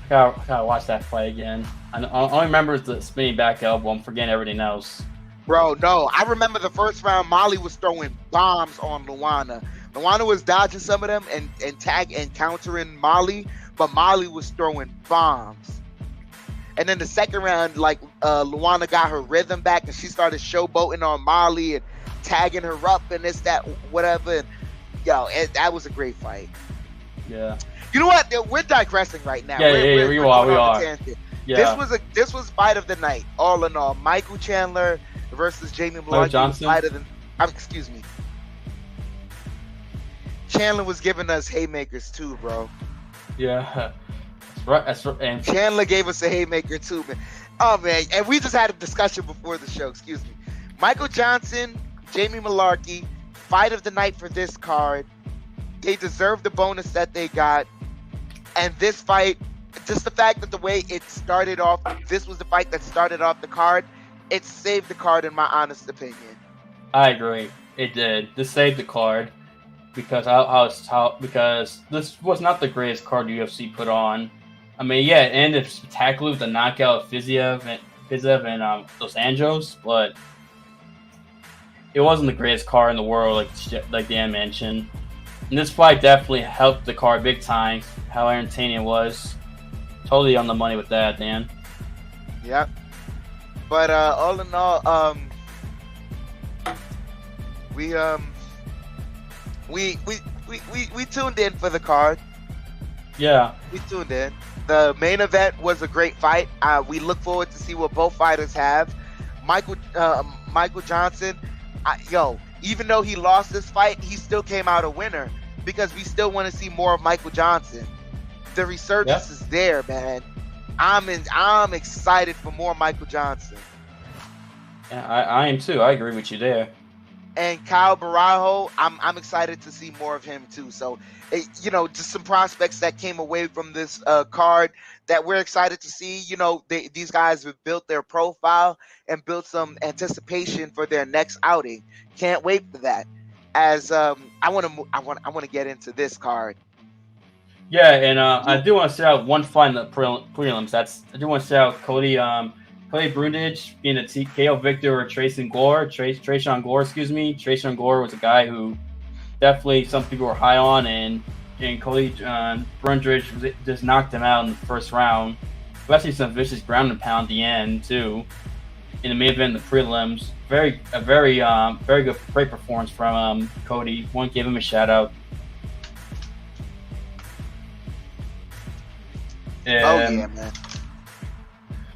I gotta watch that fight again. I only remember the spinning back elbow. I'm forgetting everything else. Bro, no. I remember the first round, Molly was throwing bombs on Luana. Luana was dodging some of them and countering Molly, but Molly was throwing bombs. And then the second round, like, Luana got her rhythm back and she started showboating on Molly and tagging her up and this, that, whatever. And, that was a great fight. Yeah. You know what? We're digressing right now. Yeah, We're we going are. on a tangent. Yeah. This was fight of the night, all in all. Michael Chandler versus Jamie Mullarkey. Johnson. Fight of the, excuse me. Chandler was giving us haymakers too, bro. Yeah. That's right. And Chandler gave us a haymaker too, man. Oh man, and we just had a discussion before the show. Excuse me. Michael Johnson, Jamie Mullarkey, fight of the night for this card. They deserve the bonus that they got, and this fight, just the fact that the way it started off, this was the fight that started off the card. It saved the card, in my honest opinion. I agree. It did. This saved the card because because this was not the greatest card the UFC put on. I mean, yeah, it ended spectacularly with the knockout of Fiziev and Los Anjos, but it wasn't the greatest card in the world, like Dan mentioned. And this fight definitely helped the card big time. How entertaining it was. Totally on the money with that, Dan. Yep. But all in all, we tuned in for the card. Yeah. We tuned in. The main event was a great fight. We look forward to see what both fighters have. Michael Johnson, even though he lost this fight, he still came out a winner because we still want to see more of Michael Johnson. The resurgence is there, man. I'm excited for more Michael Johnson. Yeah, I am too. I agree with you there. And Caio Borralho, I'm excited to see more of him too. So, just some prospects that came away from this card that we're excited to see. These guys have built their profile and built some anticipation for their next outing. Can't wait for that. As I want to get into this card. Yeah, and I do want to say out one fight in the prelims. I do want to say out Cody Brundage being a TKO victor or Tresean Gore. Tresean Gore was a guy who definitely some people were high on, and Cody Brundage just knocked him out in the first round. Especially some vicious ground and pound at the end too. In the main event, the prelims, very good, great performance from Cody. Want to give him a shout out. Yeah, man.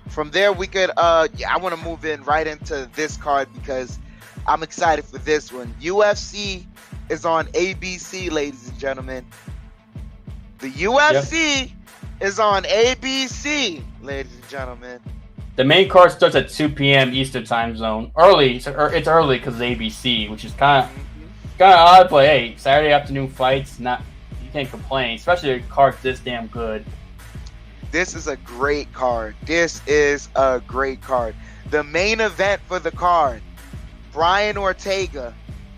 From there, we could. I want to move right into this card because I'm excited for this one. UFC is on ABC, ladies and gentlemen. The UFC is on ABC, ladies and gentlemen. The main card starts at 2 p.m. Eastern time zone. Early, it's early because of ABC, which is kind of odd. But hey, Saturday afternoon fights, you can't complain, especially a card this damn good. This is a great card. The main event for the card, Brian Ortega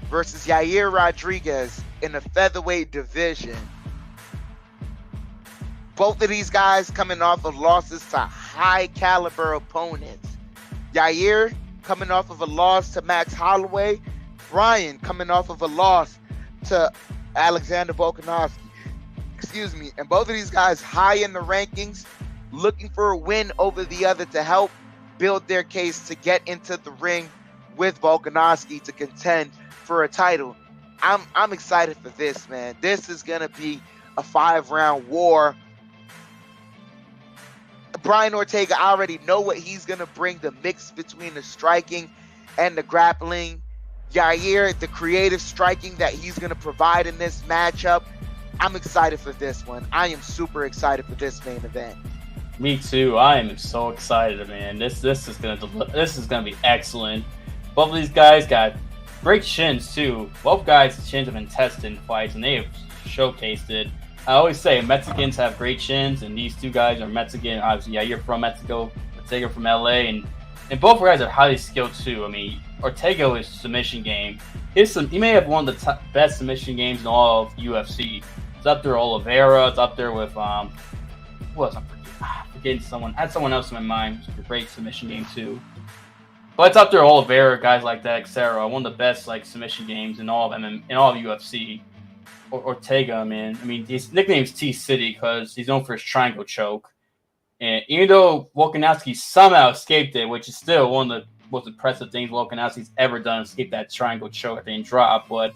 versus Yair Rodriguez in the featherweight division. Both of these guys coming off of losses to high caliber opponents. Yair coming off of a loss to Max Holloway. Brian coming off of a loss to Alexander Volkanovski. Excuse me. And both of these guys high in the rankings, looking for a win over the other to help build their case to get into the ring with Volkanovski to contend for a title. I'm excited for this, man. This is going to be a 5-round war. Brian Ortega, I already know what he's going to bring, the mix between the striking and the grappling. Yair, the creative striking that he's going to provide in this matchup. I'm excited for this one. I am super excited for this main event. Me too. I am so excited, man. This is gonna be excellent. Both of these guys got great shins too. Both guys' shins have been tested in fights, and they have showcased it. I always say Mexicans have great shins, and these two guys are Mexican. Obviously, yeah, you're from Mexico, Ortega from LA, and both guys are highly skilled too. I mean, Ortega is submission game. He may have one of the best submission games in all of UFC. It's up there with Oliveira. It's up there with who else? I'm forgetting someone. I had someone else in my mind. It's a great submission game too. But it's up there with Oliveira, guys like that, etc. One of the best submission games in all of UFC. Ortega, man. I mean, his nickname is T-City because he's known for his triangle choke. And even though Volkanovski somehow escaped it, which is still one of the most impressive things Volkanovski's ever done, escape that triangle choke at the end drop. But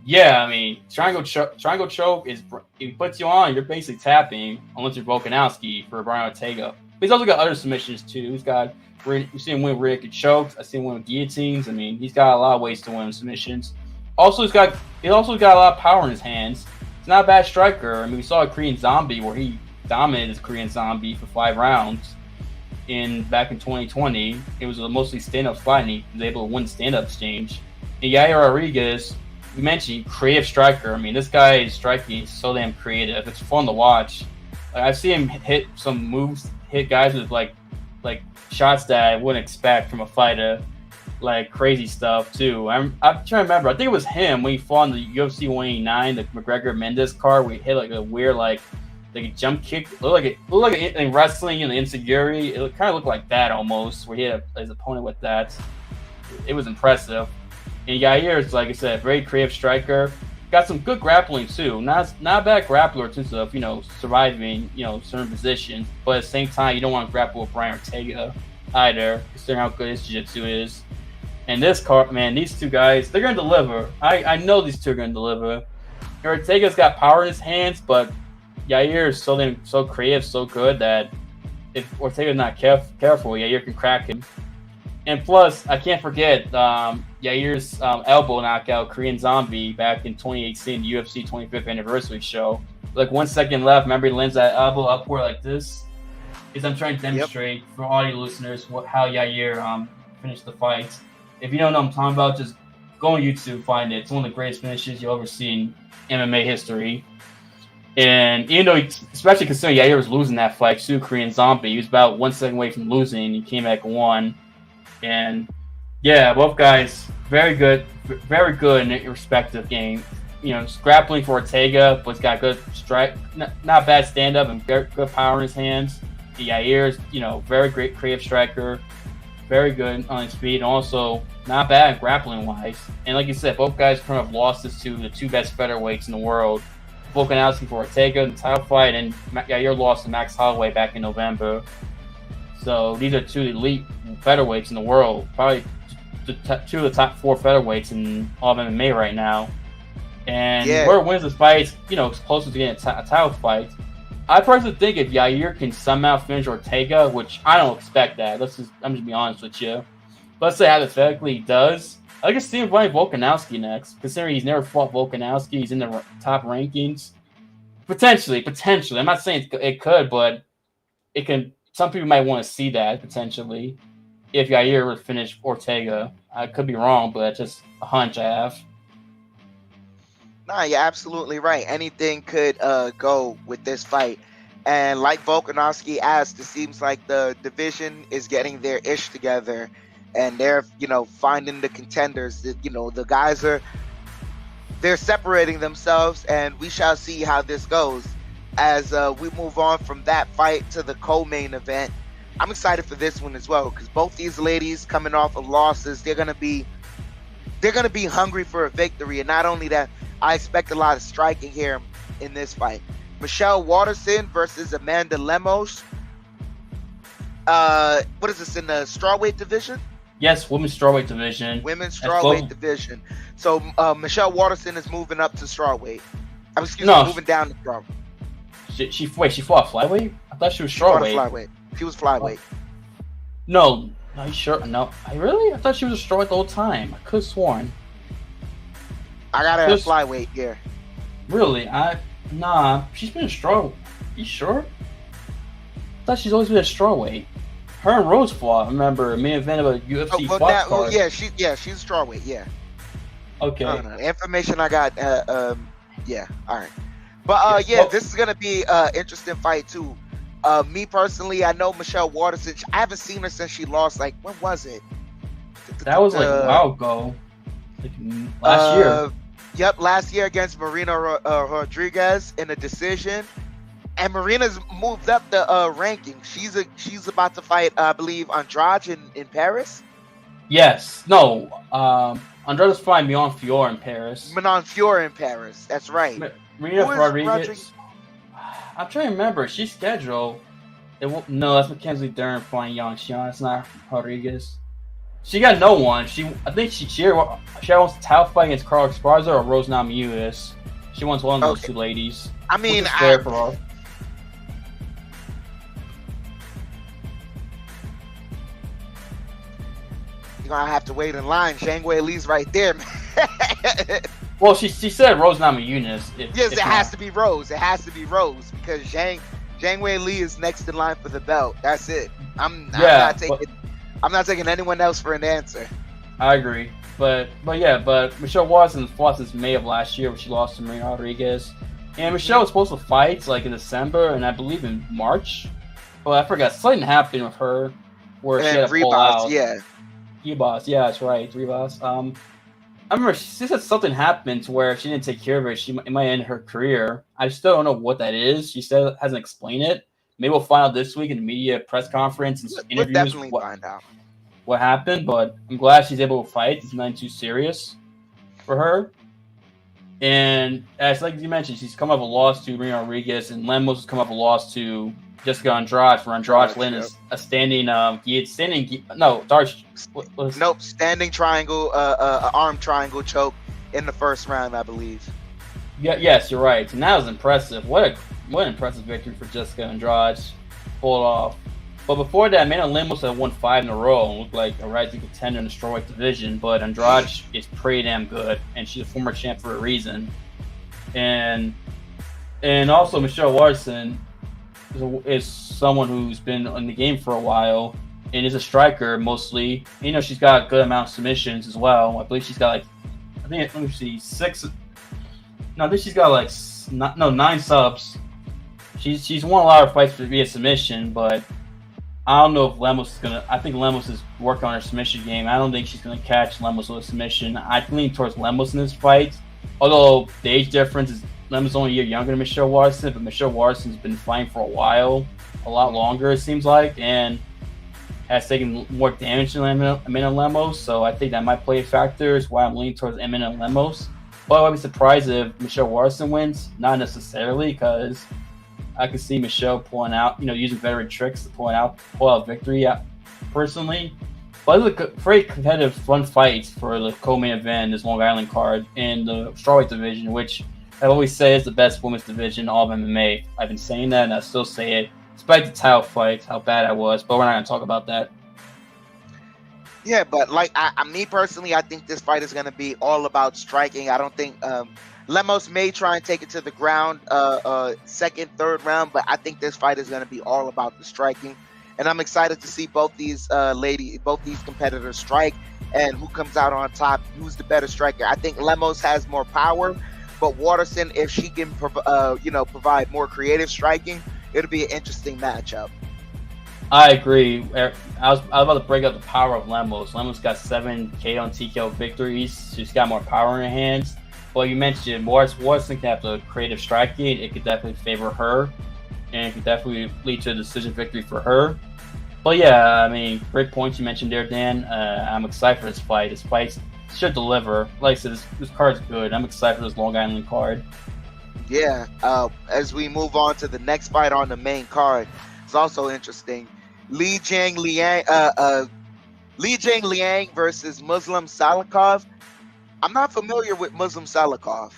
Yeah, I mean, triangle choke is it puts you on. You're basically tapping unless you're Volkanovski for Brian Ortega. But he's also got other submissions too. We've seen him win rear naked chokes. I've seen him win with guillotines. I mean, he's got a lot of ways to win submissions. Also, he's got a lot of power in his hands. He's not a bad striker. I mean, we saw a Korean Zombie where he dominated his Korean Zombie for 5 rounds back in 2020. It was a mostly stand-up fight, and he was able to win the stand-up exchange. And Yair Rodriguez, we mentioned creative striker. I mean, this guy is striking so damn creative. It's fun to watch. Like, I've seen him hit some moves, hit guys with like shots that I wouldn't expect from a fighter, like crazy stuff too. I'm trying to remember. I think it was him when he fought in the UFC 189, the McGregor Mendes card, where he hit like a weird like a jump kick. It looked like in wrestling and the insecurity. It kind of looked like that almost, where he hit his opponent with that. It was impressive. And Yair is, like I said, a very creative striker. Got some good grappling too. Not a bad grappler in terms of surviving certain positions, but at the same time you don't want to grapple with Brian Ortega either, considering how good his jiu-jitsu is. And this card, man, these two guys, they're gonna deliver. I know these two are gonna deliver. Ortega's got power in his hands, but Yair is so creative, so good that if Ortega's not careful, Yair can crack him. And plus, I can't forget Yair's elbow knockout, Korean Zombie, back in 2018, the UFC 25th anniversary show. Like 1 second left. Remember, he lands that elbow upward like this. Because I'm trying to demonstrate for audio listeners how Yair finished the fight. If you don't know what I'm talking about, just go on YouTube, find it. It's one of the greatest finishes you'll ever see in MMA history. And even though, especially considering Yair was losing that fight to Korean Zombie, he was about 1 second away from losing. He came back and won. And yeah, both guys very good in their respective game. Grappling for Ortega, but he's got good strike, not bad stand up, and very good power in his hands. Yair is, very great creative striker, very good on his feet, and also not bad grappling wise. And like you said, both guys kind of losses to the two best featherweights in the world. Volkanovski for Ortega in the title fight, and Yair lost to Max Holloway back in November. So these are two elite featherweights in the world, probably two of the top 4 featherweights in all of MMA right now. And whoever wins this fight, is closest to getting a title fight. I personally think if Yair can somehow finish Ortega, which I don't expect that. I'm just be honest with you. Let's say hypothetically he does. I can see him fighting Volkanovski next, considering he's never fought Volkanovski. He's in the top rankings. Potentially. I'm not saying it could, but it can. Some people might want to see that potentially if Yair would finish Ortega. I could be wrong, but that's just a hunch I have. Nah, you're absolutely right. Anything could go with this fight. And like Volkanovski asked, it seems like the division is getting their ish together, and they're finding the contenders. The guys they're separating themselves, and we shall see how this goes. As we move on from that fight to the co-main event, I'm excited for this one as well, because both these ladies coming off of losses, they're gonna be hungry for a victory. And not only that, I expect a lot of striking here in this fight. Michelle Waterson versus Amanda Lemos. What is this, in the strawweight division? Yes, women's strawweight division. Women's strawweight division. So Michelle Waterson is moving up to strawweight. Moving down to strawweight. She fought flyweight? I thought she was strawweight. She was flyweight. No, you sure? No, I thought she was a strawweight the whole time. I could have sworn. I got her at flyweight here. Really? She's been a strawweight. You sure? I thought she's always been a strawweight. Her and Rose fought. Remember, main event of a UFC fight card. She's a strawweight. Yeah. Okay. The information I got. Yeah. All right. But this is gonna be an interesting fight too. Me personally, I know Michelle Waterson. I haven't seen her since she lost. Like, when was it? That was like a while ago. Like last year. Yep, last year against Marina Rodriguez in a decision. And Marina's moved up the ranking. She's about to fight, I believe, Andrade in Paris. Yes. No. Andrade's fighting Manon Fior in Paris. That's right. Marina Rodriguez. I'm trying to remember. She's scheduled. No, that's Mackenzie Dern fighting Yang Xian. It's not Rodriguez. She got no one. I think she wants to title fight against Carla Esparza or Rose Namajunas. She wants one of those two ladies. I mean, fair for her. You're gonna have to wait in line. Zhang Weili's right there, man. Well, she said Rose Namajunas. Yes, it has to be Rose. It has to be Rose because Zhang Weili is next in line for the belt. That's it. I'm not taking anyone else for an answer. I agree, but Michelle Waterson fought since May of last year when she lost to Marina Rodriguez, and Michelle was supposed to fight like in December and I believe in March, but I forgot something happened with her where she had to pull out. Rebos, yeah, that's right, Rebos. I remember she said something happened to where if she didn't take care of it, it might end her career. I still don't know what that is. She still hasn't explained it. Maybe we'll find out this week in the media press conference and interviews. We'll definitely find out what happened, but I'm glad she's able to fight. It's nothing too serious for her. And as like you mentioned, she's come up a loss to Marina Rodriguez, and Lemos has come up a loss to Jessica Andrade. For Andrade, Lynn is a standing standing triangle, arm triangle choke in the first round, I believe. Yeah, yes, you're right. And that was impressive. What an impressive victory for Jessica Andrade. Pulled off. But before that, Amanda Lemos had won 5 in a row and looked like a rising contender in the strawweight division. But Andrade is pretty damn good, and she's a former champ for a reason. And also Michelle Waterson is someone who's been in the game for a while and is a striker mostly. You know, she's got a good amount of submissions as well. I believe she's got let me see, 6. No, I think she's got 9 subs. She's won a lot of fights via submission, but I don't know if Lemos is gonna. I think Lemos is working on her submission game. I don't think she's gonna catch Lemos with a submission. I lean towards Lemos in this fight, although the age difference is Lemos is only a year younger than Michelle Waterson, but Michelle Waterson's been fighting for a while, a lot longer it seems like, and has taken more damage than Amanda Lemos. So I think that might play a factor. Is why I'm leaning towards Amanda Lemos. But I'd be surprised if Michelle Waterson wins. Not necessarily, because I could see Michelle pulling out, using veteran tricks to pull out victory personally. But it's a very competitive, fun fight for the co-main event, this Long Island card, in the strawweight division, which I always say is the best women's division in all of MMA. I've been saying that, and I still say it, despite the title fight, how bad I was. But we're not going to talk about that. Yeah, but me personally, I think this fight is going to be all about striking. I don't think Lemos may try and take it to the ground second, third round, but I think this fight is going to be all about the striking. And I'm excited to see both these competitors strike and who comes out on top, who's the better striker. I think Lemos has more power, but Waterson, if she can provide more creative striking, it'll be an interesting matchup. I agree. I was about to break up the power of Lemos. Lemos got 7 KO and TKO victories. She's got more power in her hands. But you mentioned Waterson can have the creative striking. It could definitely favor her, and it could definitely lead to a decision victory for her. But yeah, I mean, great points you mentioned there, Dan. I'm excited for this fight. This fight should deliver. Like I said, this card's good. I'm excited for this Long Island card. Yeah. As we move on to the next fight on the main card, it's also interesting. Liang versus Muslim Salakov. I'm not familiar with Muslim Salakov.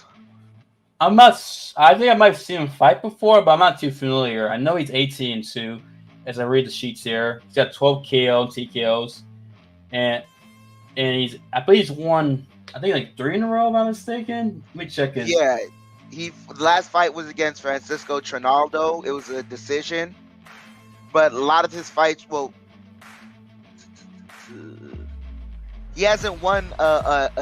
I'm not. I think I might have seen him fight before, but I'm not too familiar. I know he's 18-2 as I read the sheets here. He's got 12 KO and TKOs, and I believe he's won. I think 3 in a row, if I'm mistaken. Let me check his. Yeah, the last fight was against Francisco Trinaldo. It was a decision, but a lot of his fights, he hasn't won.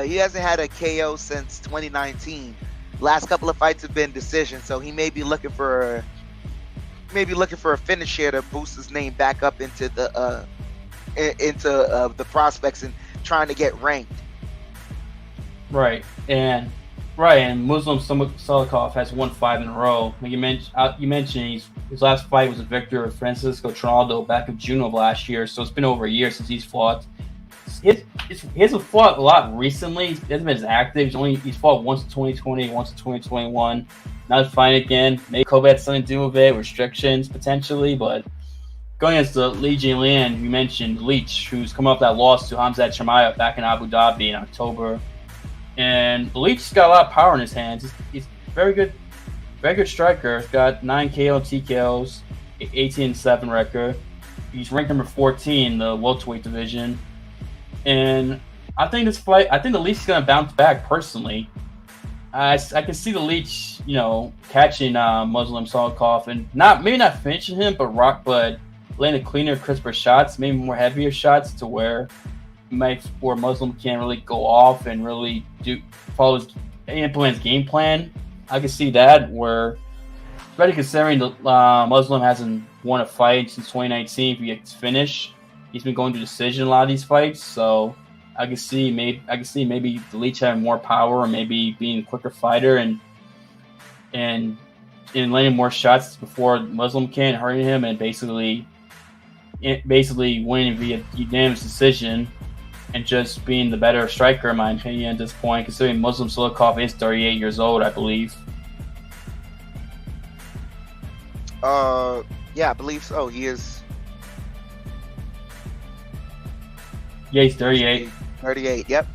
He hasn't had a KO since 2019. Last couple of fights have been decisions, so he may be looking for a finish here to boost his name back up into the prospects and trying to get ranked. Right, and Muslim Salakov has won 5 in a row. Like you mentioned, his last fight was a victory with Francisco Trinaldo back in June of last year. So it's been over a year since he's fought. He hasn't fought a lot recently. He hasn't been as active. He's fought once in 2020, once in 2021. Now he's fighting again. Maybe COVID had something to do with it, restrictions potentially, but going against the Liang you mentioned, Leech, who's come off that loss to Hamzat Chimaev back in Abu Dhabi in October. And Leech's got a lot of power in his hands. He's very good striker. He's got 9 KO TKOs, 18-7 record. He's ranked number 14 in the welterweight division. And I think the Leech is going to bounce back personally. I can see the Leech, catching Muslim Salakov and maybe not finishing him, but landing cleaner, crisper shots, maybe more heavier shots to where Muslim can't really go off and really implement his game plan. I can see that where, especially considering the Muslim hasn't won a fight since 2019. If he gets finished, he's been going to decision a lot of these fights. So I can see maybe the Leech having more power, or maybe being a quicker fighter and landing more shots before Muslim can, hurting him, and basically winning via unanimous decision, and just being the better striker, in my opinion, at this point, considering Muslim Salakov is 38 years old, I believe. Yeah, I believe so. He is. Yeah, he's 38. 38, yep.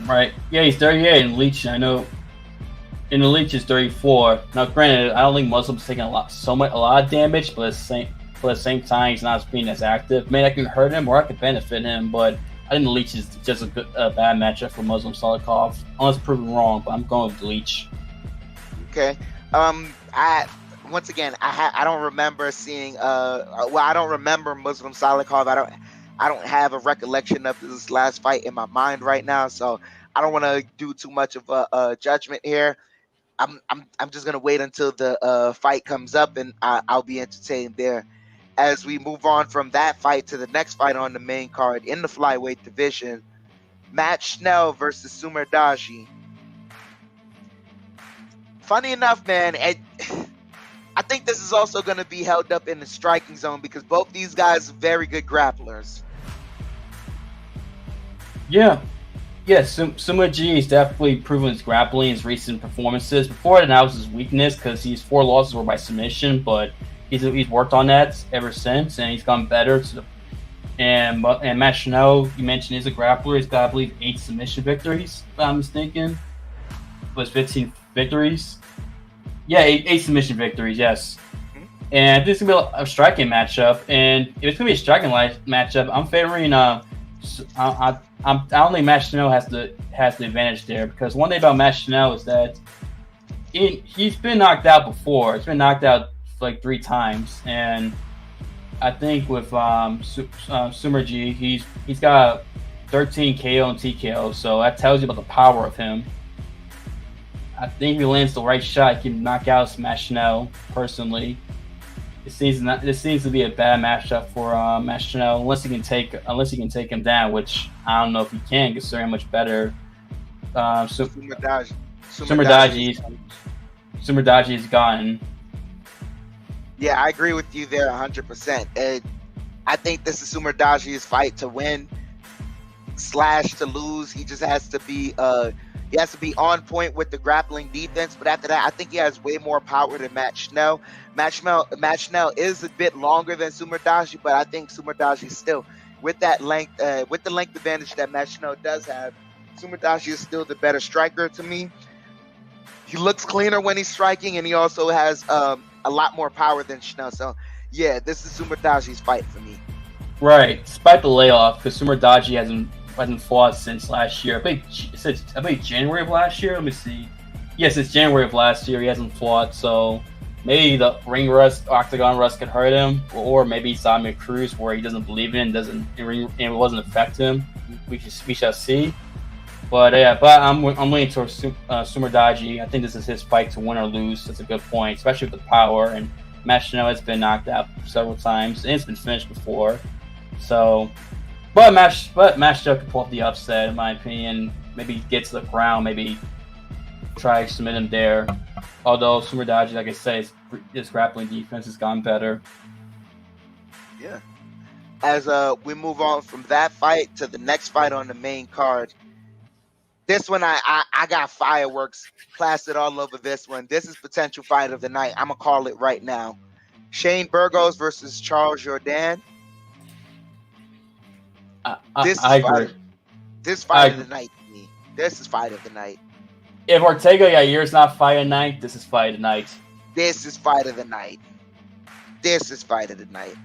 Right. Yeah, he's 38, and Leech, I know. And the Leech is 34. Now, granted, I don't think Muslim's taking a lot of damage, but at the same time, he's not being as active. Maybe I can hurt him or I could benefit him, but I think the Leech is just a bad matchup for Muslim Salakov. Unless proven wrong, but I'm going with the Leech. Okay. I don't remember seeing. I don't remember Muslim Salakov. I don't have a recollection of this last fight in my mind right now, so I don't want to do too much of a judgment here. I'm just gonna wait until the fight comes up, and I'll be entertained there. As we move on from that fight to the next fight on the main card in the flyweight division, Matt Schnell versus Sumerdagi. Funny enough, man, I think this is also going to be held up in the striking zone because both these guys are very good grapplers. Yeah. Summa G has definitely proven his grappling in his recent performances. Before that was his weakness because his 4 losses were by submission, but he's worked on that ever since, and he's gone better. And Matt Schnell, you mentioned, is a grappler. He's got, I believe, 8 submission victories, if I'm mistaken. Was 15 victories. Yeah, 8 submission victories, yes. And this is going to be a striking matchup. And if it's going to be a striking matchup, I'm favoring I don't think Matt Schnell has the advantage there, because one thing about Matt Schnell is that he's been knocked out before. He's been knocked out like 3 times, and I think with Sumerji, he's got 13 KO and TKO, so that tells you about the power of him. I think if he lands the right shot, he can knock out Matt Schnell. Personally, this seems to be a bad matchup for Matt Schnell, unless he can take him down, which I don't know if he can, considering how much better Sumerdagi's gotten. Yeah, I agree with you there 100%. I think this is Sumerdagi's fight to win / to lose. He just has to be on point with the grappling defense. But after that, I think he has way more power than Matt Schnell. Matt Schnell is a bit longer than Sumerdagi, but I think Sumerdagi still, with that length, with the length advantage that Matt Schnell does have, Sumerdagi is still the better striker to me. He looks cleaner when he's striking, and he also has a lot more power than Schnell. So, yeah, this is Sumerdagi's fight for me. Right, despite the layoff, because Sumerdagi hasn't fought since last year. I believe January of last year. Let me see. Yes, it's January of last year. He hasn't fought, so maybe the ring rust, octagon rust could hurt him, or maybe he's on a cruise where he doesn't believe in, and it wasn't affect him. We shall see. But I'm leaning towards Sumerdagi. I think this is his fight to win or lose. That's a good point, especially with the power. And Matt Schnell has been knocked out several times, and it's been finished before. So, but Matt Schnell could pull off the upset, in my opinion. Maybe get to the ground, maybe try to submit him there. Although Sumerdagi, like I said, his grappling defense has gotten better. Yeah. As we move on from that fight to the next fight on the main card. This one, I got fireworks plastered all over this one. This is potential fight of the night. I'm going to call it right now. Shane Burgos versus Charles Jourdain. I agree. This fight of the night to me. This is fight of the night. If Ortega Yair's not fight of the night, this is fight of the night. This is fight of the night. This is fight of the night.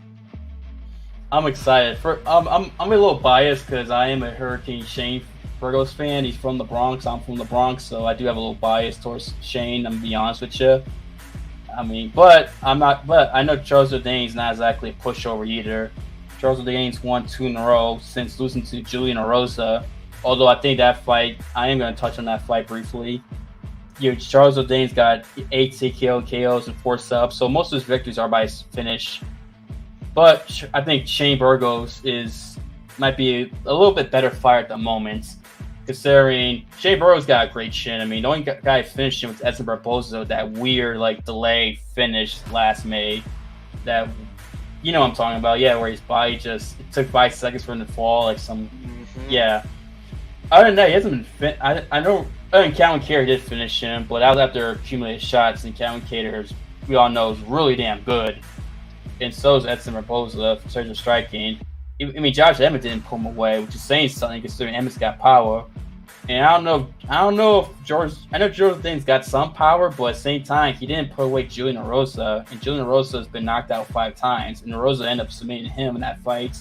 I'm excited. I'm a little biased because I am a Hurricane Shane Burgos fan. He's from the Bronx. I'm from the Bronx, so I do have a little bias towards Shane. I'm gonna be honest with you. I mean, but I'm not. But I know Charles Jourdain's not exactly a pushover either. Charles Jourdain's won 2 in a row since losing to Julian Erosa. Although I think that fight, I am going to touch on that fight briefly. Charles Jourdain's got 8 TKO KOs and 4 subs, so most of his victories are by finish. But I think Shane Burgos might be a little bit better fighter at the moment, considering Shane Burgos got a great chin. I mean, the only guy finishing was Edson Barboza, that weird delay finish last May. That, you know what I'm talking about, yeah, where his body it took 5 seconds for him to fall, yeah. Other than that, he hasn't been I know Calvin Kattar did finish him, but that was after accumulated shots, and Calvin Kattar, we all know, is really damn good. And so is Edson Barboza for surgical striking. I mean, Josh Emmett didn't pull him away, which is saying something considering Emmett's got power. And I don't know if George Thing's got some power, but at the same time, he didn't put away Julian Erosa, and Julian Erosa has been knocked out 5 times, and Erosa ended up submitting him in that fight.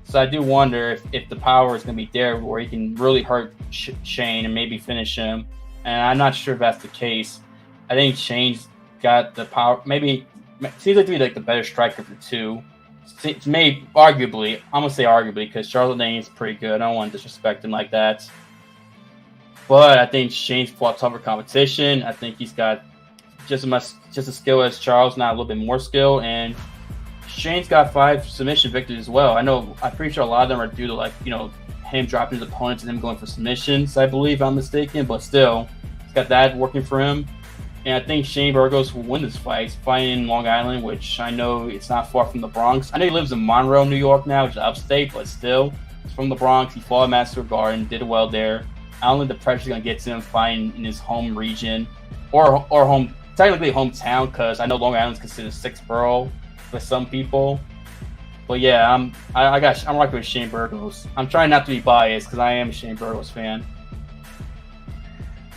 So I do wonder if the power is going to be there where he can really hurt Shane and maybe finish him. And I'm not sure if that's the case. I think Shane's got the power. Maybe seems like to be the better striker of the two. Maybe arguably, I'm gonna say arguably because Charles Jourdain is pretty good. I don't want to disrespect him like that. But I think Shane's fought tougher competition. I think he's got just as skill as Charles, not a little bit more skill, and Shane's got 5 submission victories as well. I'm pretty sure a lot of them are due to him dropping his opponents and him going for submissions, I believe, if I'm mistaken. But still, he's got that working for him. And I think Shane Burgos will win this fight. He's fighting in Long Island, which I know it's not far from the Bronx. I know he lives in Monroe, New York now, which is upstate, but still, he's from the Bronx. He fought at Madison Square Garden, did well there. I don't think the pressure's going to get to him fighting in his home region or technically hometown, because I know Long Island's considered 6th borough for some people. But yeah, I'm rocking with Shane Burgos. I'm trying not to be biased because I am a Shane Burgos fan.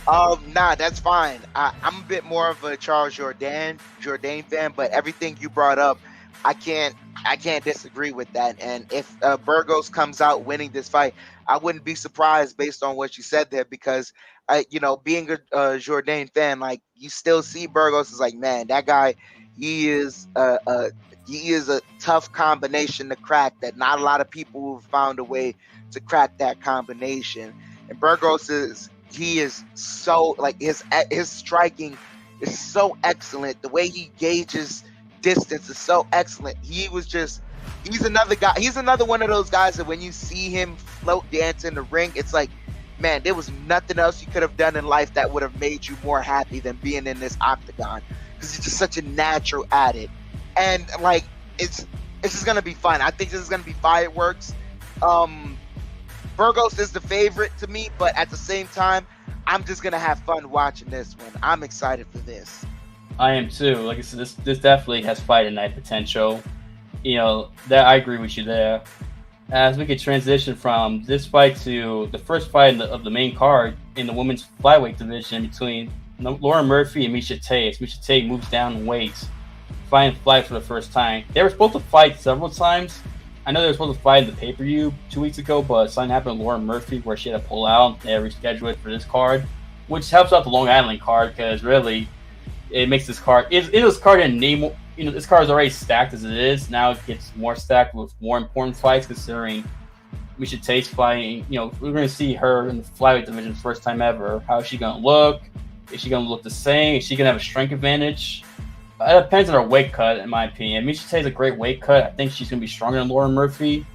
Nah, that's fine. I'm a bit more of a Charles Jourdain fan, but everything you brought up, I can't disagree with that. And if Burgos comes out winning this fight, I wouldn't be surprised based on what you said there, because being a Jourdain fan, you still see Burgos as man, that guy, he is a tough combination to crack that not a lot of people have found a way to crack that combination. And Burgos is so his striking is so excellent. The way he gauges distance is so excellent. He's another guy. He's another one of those guys that when you see him float dance in the ring, it's man, there was nothing else you could have done in life that would have made you more happy than being in this octagon, because he's just such a natural at it. And it's just gonna be fun. I think this is gonna be fireworks. Burgos is the favorite to me, but at the same time, I'm just gonna have fun watching this one. I'm excited for this. I am too. Like I said, this definitely has fight at night potential. That I agree with you there. As we could transition from this fight to the first fight of the main card in the women's flyweight division between Lauren Murphy and Miesha Tate. Miesha Tate moves down in weight, fighting fly for the first time. They were supposed to fight several times. I know they were supposed to fight in the pay-per-view 2 weeks ago, but something happened with Lauren Murphy where she had to pull out. They had to reschedule it for this card, which helps out the Long Island card because really it makes this card. This card didn't name. This card is already stacked as it is. Now it gets more stacked with more important fights, considering Miesha Tate's fighting. We're going to see her in the flyweight division first time ever. How is she going to look? Is she going to look the same? Is she going to have a strength advantage? It depends on her weight cut, in my opinion. Miesha Tate's a great weight cut. I think she's going to be stronger than Lauren Murphy.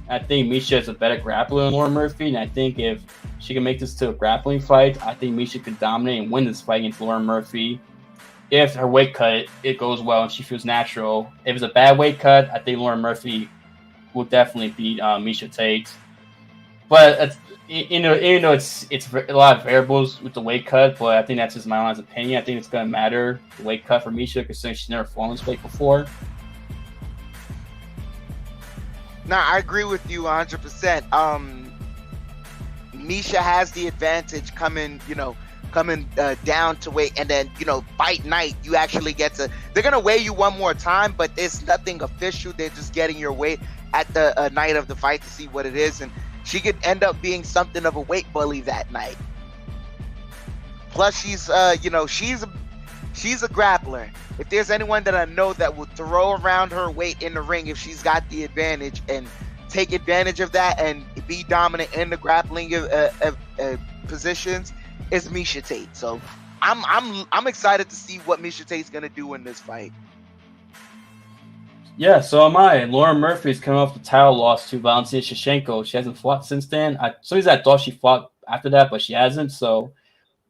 I think Miesha is a better grappler than Lauren Murphy, and I think if she can make this to a grappling fight, I think Miesha could dominate and win this fight against Lauren Murphy. If her weight cut, it goes well and she feels natural. If it's a bad weight cut, I think Lauren Murphy will definitely beat Miesha Tate. But it's a lot of variables with the weight cut, but I think that's just my honest opinion. I think it's going to matter, the weight cut for Miesha, considering she's never fallen this weight before. No, I agree with you 100%. Misha has the advantage coming down to weight, and then fight night you actually get to. They're gonna weigh you one more time, but it's nothing official. They're just getting your weight at the night of the fight to see what it is, and she could end up being something of a weight bully that night. Plus, she's a grappler. If there's anyone that I know that will throw around her weight in the ring, if she's got the advantage and take advantage of that and be dominant in the grappling positions, is Miesha Tate. So I'm excited to see what Miesha Tate's gonna do in this fight. Yeah, so am I. Lauren Murphy's coming off the title loss to Valentina Shevchenko. She hasn't fought since then. I thought she fought after that, but she hasn't. So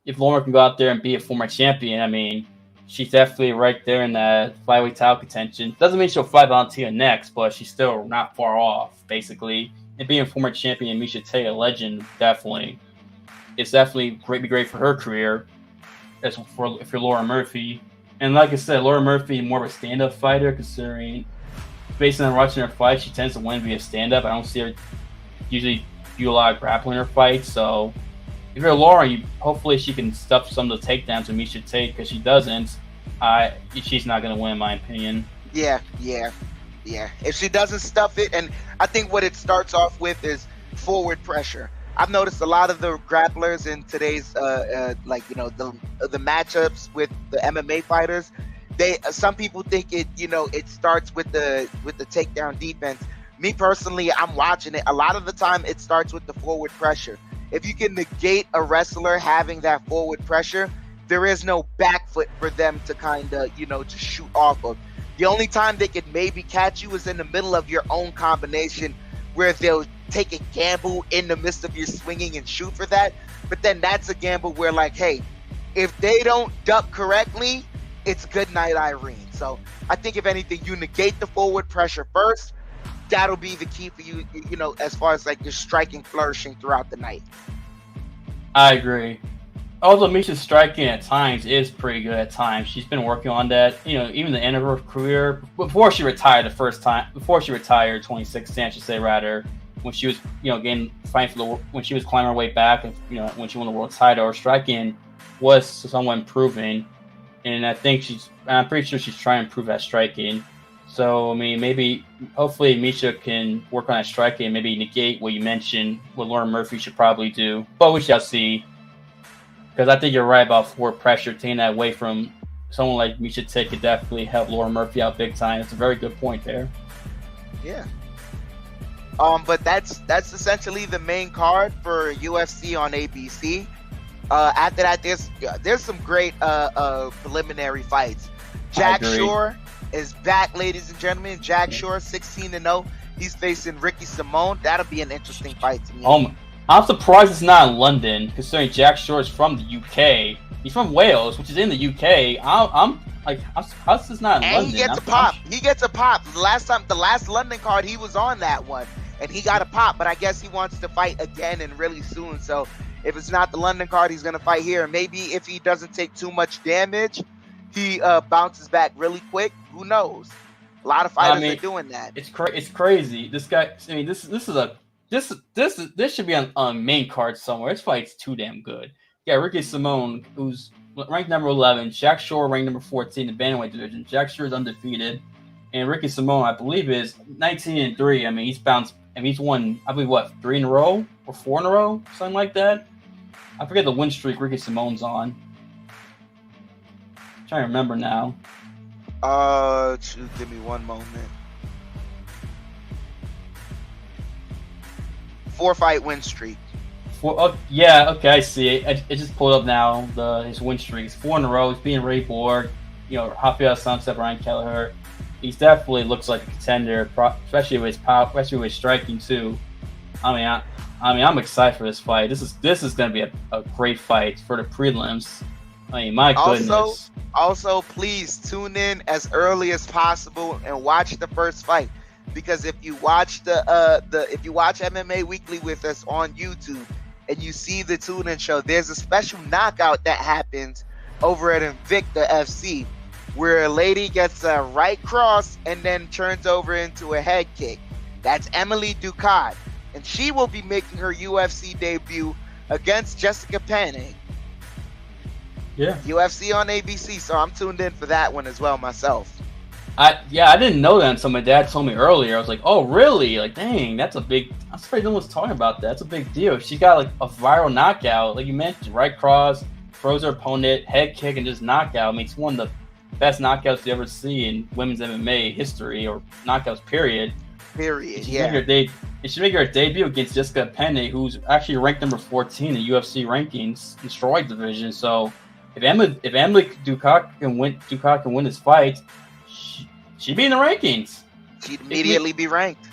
if Lauren can go out there and be a former champion, I mean, she's definitely right there in that flyweight title contention. Doesn't mean she'll fight Valentina next, but she's still not far off, basically. And being a former champion, Miesha Tate, a legend, definitely. It's definitely great for her career if you're Lauren Murphy. And like I said, Lauren Murphy more of a stand-up fighter, considering based on watching her fight, she tends to win via stand-up. I don't see her usually do a lot of grappling in her fights. So if you're Lauren, hopefully she can stuff some of the takedowns with Miesha Tate, because she doesn't. She's not going to win, in my opinion. Yeah. If she doesn't stuff it, and I think what it starts off with is forward pressure. I've noticed a lot of the grapplers in today's the matchups with the MMA fighters. Some people think it starts with the takedown defense. Me personally, I'm watching it. A lot of the time, it starts with the forward pressure. If you can negate a wrestler having that forward pressure, there is no back foot for them to kind of to shoot off of. The only time they could maybe catch you is in the middle of your own combination, where they'll take a gamble in the midst of your swinging and shoot for that. But then that's a gamble where, like, hey, if they don't duck correctly, it's good night, Irene. So I think if anything, you negate the forward pressure first. That'll be the key for you, as far as like your striking flourishing throughout the night. I agree. Although Miesha's striking at times is pretty good at times. She's been working on that, even the end of her career, before she retired 2016, I should say, rather, when she was, fighting when she was climbing her way back, and, when she won the world title, her striking was somewhat improving. And I'm pretty sure she's trying to improve that striking. So, I mean, hopefully Miesha can work on that striking and maybe negate what you mentioned, what Lauren Murphy should probably do. But we shall see. Because I think you're right about forward pressure. Taking that away from someone like Miesha Tate could definitely help Lauren Murphy out big time. It's a very good point there. Yeah. But that's essentially the main card for UFC on ABC. After that, there's some great preliminary fights. Jack Shore is back, ladies and gentlemen. Jack Shore, 16-0. He's facing Ricky Simone. That'll be an interesting fight to me. I'm surprised it's not in London, considering Jack Shore is from the UK. He's from Wales, which is in the UK. I'm like, how's this not in London? And he gets a pop. He gets a pop. The last London card, he was on that one, and he got a pop. But I guess he wants to fight again and really soon. So if it's not the London card, he's gonna fight here. Maybe if he doesn't take too much damage, he bounces back really quick. Who knows? A lot of fighters are doing that. It's crazy. This guy. I mean, this should be on main card somewhere. This fight's too damn good. Yeah, Ricky Simone, who's ranked number 11, Jack Shore ranked number 14 in the bantamweight division. Jack Shore is undefeated, and Ricky Simone, I believe, is 19-3. I mean, he's bounced. I mean, he's won, I believe, 3 in a row or 4 in a row, something like that. I forget the win streak Ricky Simone's on. I'm trying to remember now. Give me one moment. 4-fight win streak. Yeah, okay, I see it. It just pulled up now. His win streak. It's 4 in a row. He's being Ray Borg. Rafael Sunset, Ryan Kelleher. He definitely looks like a contender, especially with his power, especially with his striking too. I mean, I'm excited for this fight. This is going to be a great fight for the prelims. I mean, my goodness. Also, please tune in as early as possible and watch the first fight, because if you watch if you watch MMA Weekly with us on YouTube and you see the tune-in show, there's a special knockout that happens over at Invicta FC, where a lady gets a right cross and then turns over into a head kick. That's Emily Ducat, and she will be making her UFC debut against Jessica Penne. Yeah. UFC on ABC, so I'm tuned in for that one as well myself. I didn't know that until my dad told me earlier. I was like, oh, really? Like, dang, that's a big... I'm surprised no one's talking about that. That's a big deal. She got, like, a viral knockout. Like you mentioned, right cross, throws her opponent, head kick, and just knockout. I mean, it's one of the best knockouts you ever see in women's MMA history, or knockouts, period. Period, She should make her debut against Jessica Penne, who's actually ranked number 14 in UFC rankings in strawweight division. So if Emily Ducat can win this fight, she'd be in the rankings. She'd immediately be ranked.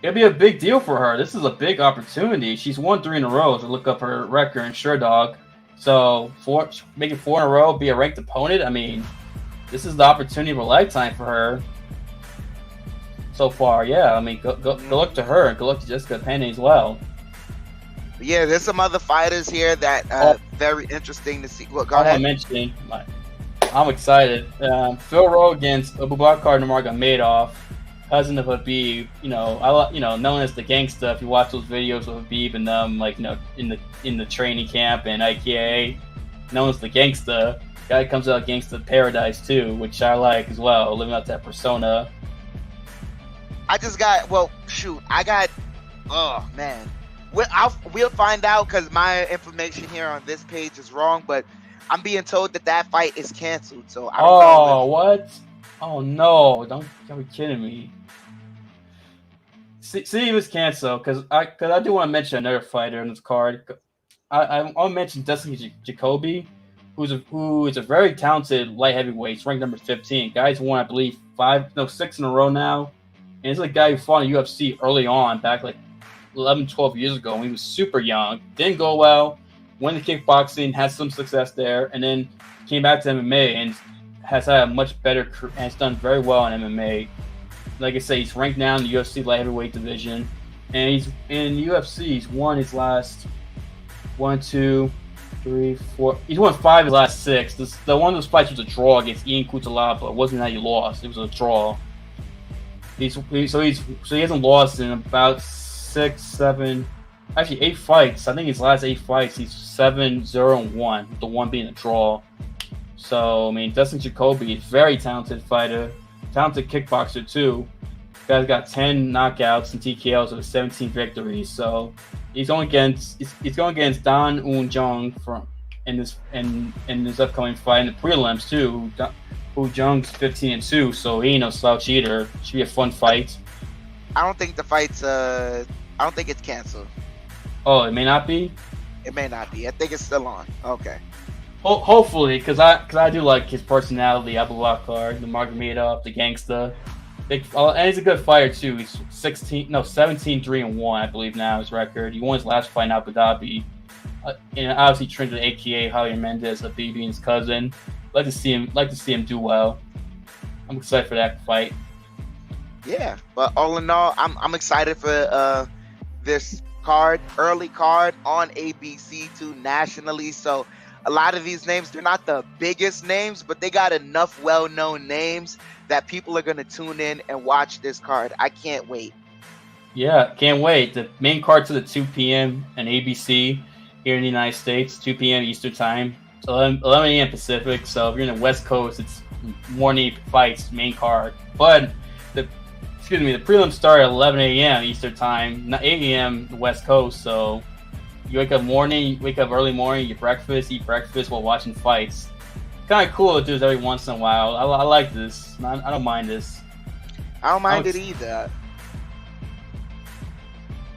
It'd be a big deal for her. This is a big opportunity. She's won 3 in a row. To look up her record in SureDog. So making 4 in a row, be a ranked opponent. I mean, this is the opportunity of a lifetime for her. So far, yeah. I mean, go look to her. Go look to Jessica Penne as well. Yeah, there's some other fighters here that very interesting to see. Well, go ahead. I'm excited. Phil Rowe against Abubakar Nurmagomedov, cousin of Habib. Known as the gangsta. If you watch those videos of Habib and them, in the training camp and IKA, known as the gangsta. Guy comes out gangsta paradise too, which I like as well. Living out that persona. Oh man, we'll find out because my information here on this page is wrong, but I'm being told that fight is canceled. So I don't know. What? Oh no! Don't be kidding me. See, it was canceled because I do want to mention another fighter in this card. I want to mention Dustin Jacoby, who is a very talented light heavyweight. He's ranked number 15. Guy's won, I believe, 6 in a row now. And it's a guy who fought in UFC early on, back like 11, 12 years ago when he was super young. Didn't go well. Went to kickboxing, had some success there, and then came back to MMA and has had a much better career and has done very well in MMA. Like I say, he's ranked now in the UFC light heavyweight division. And he's in UFC, he's won his last 1, 2, 3, 4. He's won 5 of his last 6. The one of those fights was a draw against Ian Cutelaba. It wasn't that he lost. It was a draw. He hasn't lost in about 6, 7, actually 8 fights. I think his last 8 fights, he's 7-0-1. The one being a draw. So I mean, Dustin Jacoby is a very talented fighter, talented kickboxer too. Guy's got 10 knockouts and TKOs with 17 victories. So he's going against Don Un Jung in this upcoming fight in the prelims too. Who Jung's 15-2, so he ain't no slouch either. Should be a fun fight. I don't think the fight's. I don't think it's canceled. Oh, it may not be. It may not be. I think it's still on. Okay. Hopefully, because I do like his personality, Abubakar, the Nurmagomedov, the gangsta. And he's a good fighter too. He's 17-3-1, I believe now his record. He won his last fight in Abu Dhabi. And obviously trained with AKA Javier Mendez, Habib being his cousin. Like to see him do well. I'm excited for that fight. Yeah, but all in all, I'm excited for this early card on ABC too nationally. So a lot of these names, they're not the biggest names, but they got enough well-known names that people are gonna tune in and watch this card. I can't wait. Yeah, can't wait. The main card's at 2 p.m. on ABC here in the United States, 2 p.m. Eastern Time. 11 a.m. Pacific, so if you're in the West Coast, it's morning fights, main card. But the prelims start at 11 a.m. Eastern Time, not 8 a.m. the West Coast. So you wake up early morning, eat breakfast while watching fights. Kind of cool to do this every once in a while. I like this. I don't mind this. I don't mind it either.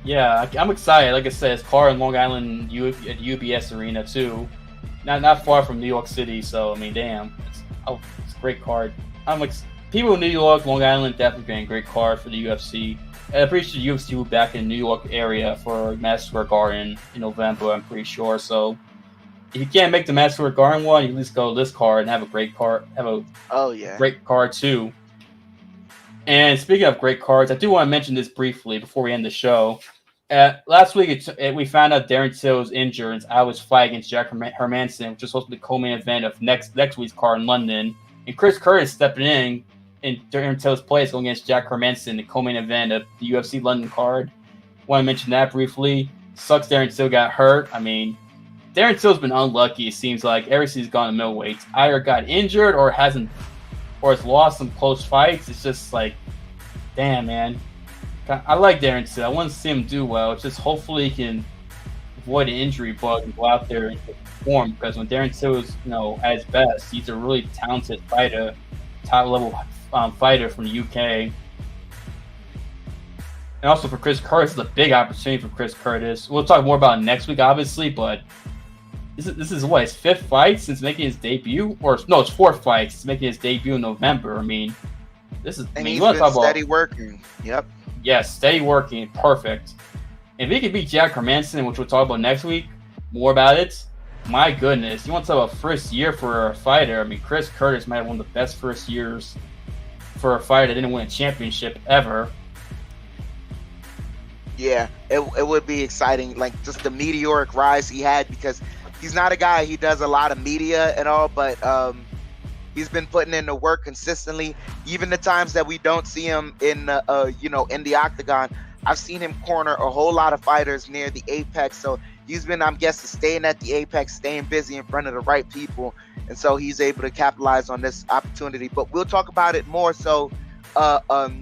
Yeah, I'm excited. Like I said, it's card in Long Island at UBS Arena too. Not far from New York City, so I mean, damn, it's a great card. People in New York, Long Island, definitely getting a great card for the UFC. And I'm pretty sure the UFC will be back in the New York area for Madison Square Garden in November. I'm pretty sure. So if you can't make the Madison Square Garden one, you at least go to this card and have a great card. Great card too. And speaking of great cards, I do want to mention this briefly before we end the show. Last week, we found out Darren Till was injured and I was fighting against Jack Hermanson, which is supposed to be the co-main event of next week's card in London. And Chris Curtis stepping in in Darren Till's place going against Jack Hermanson, the co-main event of the UFC London card. Want to mention that briefly. Sucks Darren Till got hurt. I mean, Darren Till's been unlucky, it seems like, ever since he's gone to middleweights. Either got injured or has lost some close fights. It's just like, damn, man. I like Darren Till. I want to see him do well. It's just hopefully he can avoid an injury bug and go out there and perform. Because when Darren Till is, at his best, he's a really talented fighter, top-level fighter from the UK. And also for Chris Curtis, it's a big opportunity for Chris Curtis. We'll talk more about it next week, obviously, but this is what, his 5th fight since making his debut? Or, no, it's 4th fight since making his debut in November. I mean, this is... And he's been steady working. Yep. Yes, steady working. Perfect. If he could beat Jack Hermanson, which we'll talk about next week, more about it, my goodness. You want to talk about first year for a fighter? I mean, Chris Curtis might have one of the best first years for a fighter that didn't win a championship ever. Yeah, it would be exciting, like just the meteoric rise he had, because he's not a guy, he does a lot of media and all, but he's been putting in the work consistently. Even the times that we don't see him in in the octagon, I've seen him corner a whole lot of fighters near the apex. So he's been, I'm guessing, staying at the apex, staying busy in front of the right people, and so he's able to capitalize on this opportunity. But we'll talk about it more so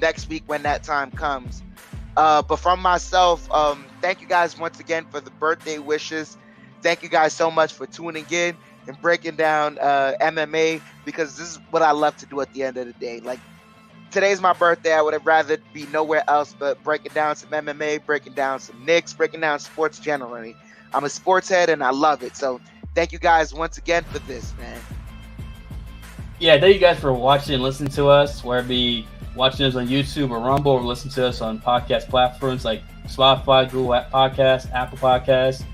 next week when that time comes. But from myself, thank you guys once again for the birthday wishes. Thank you guys so much for tuning in and breaking down MMA, because this is what I love to do at the end of the day. Like, today's my birthday. I would have rather be nowhere else but breaking down some MMA, breaking down some Knicks, breaking down sports generally. I'm a sports head and I love it. So thank you guys once again for this, man. Yeah, thank you guys for watching and listening to us, whether it be watching us on YouTube or Rumble, or listening to us on podcast platforms like Spotify, Google Podcasts, Apple Podcasts,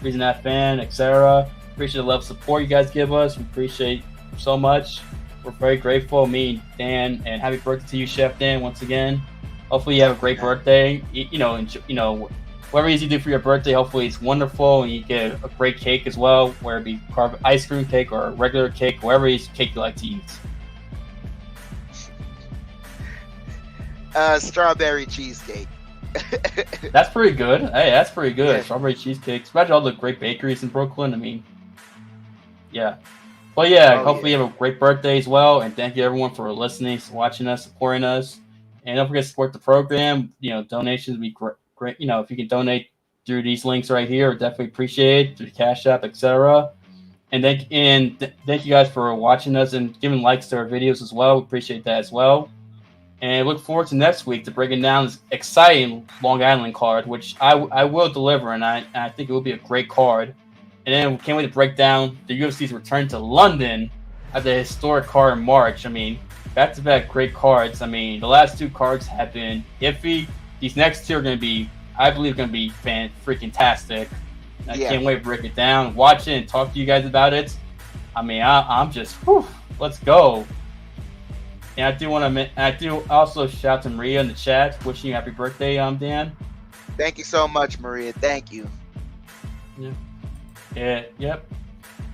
Reason That Fan, etc. Appreciate the love support you guys give us. We appreciate so much. We're very grateful, me and Dan, and happy birthday to you, Chef Dan, once again. Hopefully you have a great birthday. Whatever you do for your birthday, hopefully it's wonderful, and you get a great cake as well, whether it be ice cream cake or regular cake, whatever cake you like to eat. Strawberry cheesecake. That's pretty good. Hey, that's pretty good. Yeah. Strawberry cheesecake. Imagine all the great bakeries in Brooklyn. I mean, yeah. But yeah, hopefully you have a great birthday as well. And thank you everyone for listening, watching us, supporting us. And don't forget to support the program. Donations would be great. If you can donate through these links right here, definitely appreciate it. Through the Cash App, etc. And thank you guys for watching us and giving likes to our videos as well. We appreciate that as well. And look forward to next week to breaking down this exciting Long Island card, which I will deliver, and I think it will be a great card. And then we can't wait to break down the UFC's return to London at the historic card in March. I mean, back-to-back great cards. I mean, the last 2 cards have been iffy. These next 2 are going to be, I believe, going to be fan-freaking-tastic. I can't wait to break it down, watch it, and talk to you guys about it. I mean, I'm just, let's go. And I do also shout out to Maria in the chat, wishing you happy birthday, Dan. Thank you so much, Maria. Thank you. Yeah. Yep.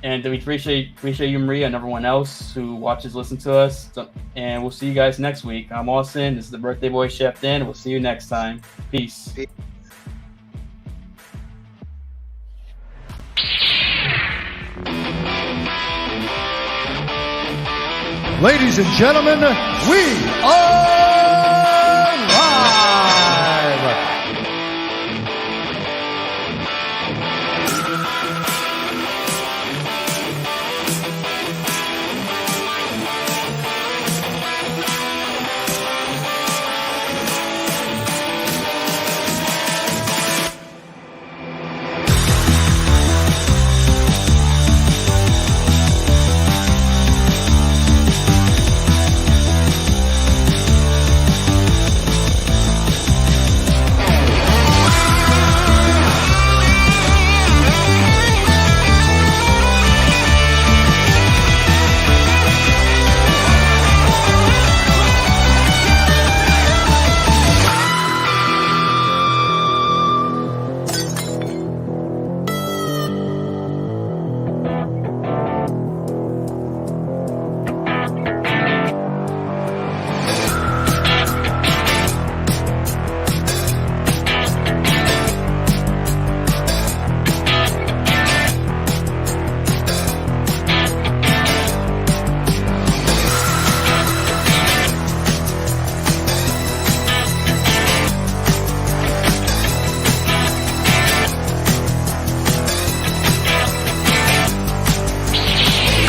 And we appreciate you, Maria, and everyone else who watches, listen to us. And we'll see you guys next week. I'm Austin. This is the Birthday Boy Chef Dan. We'll see you next time. Peace. Ladies and gentlemen, we are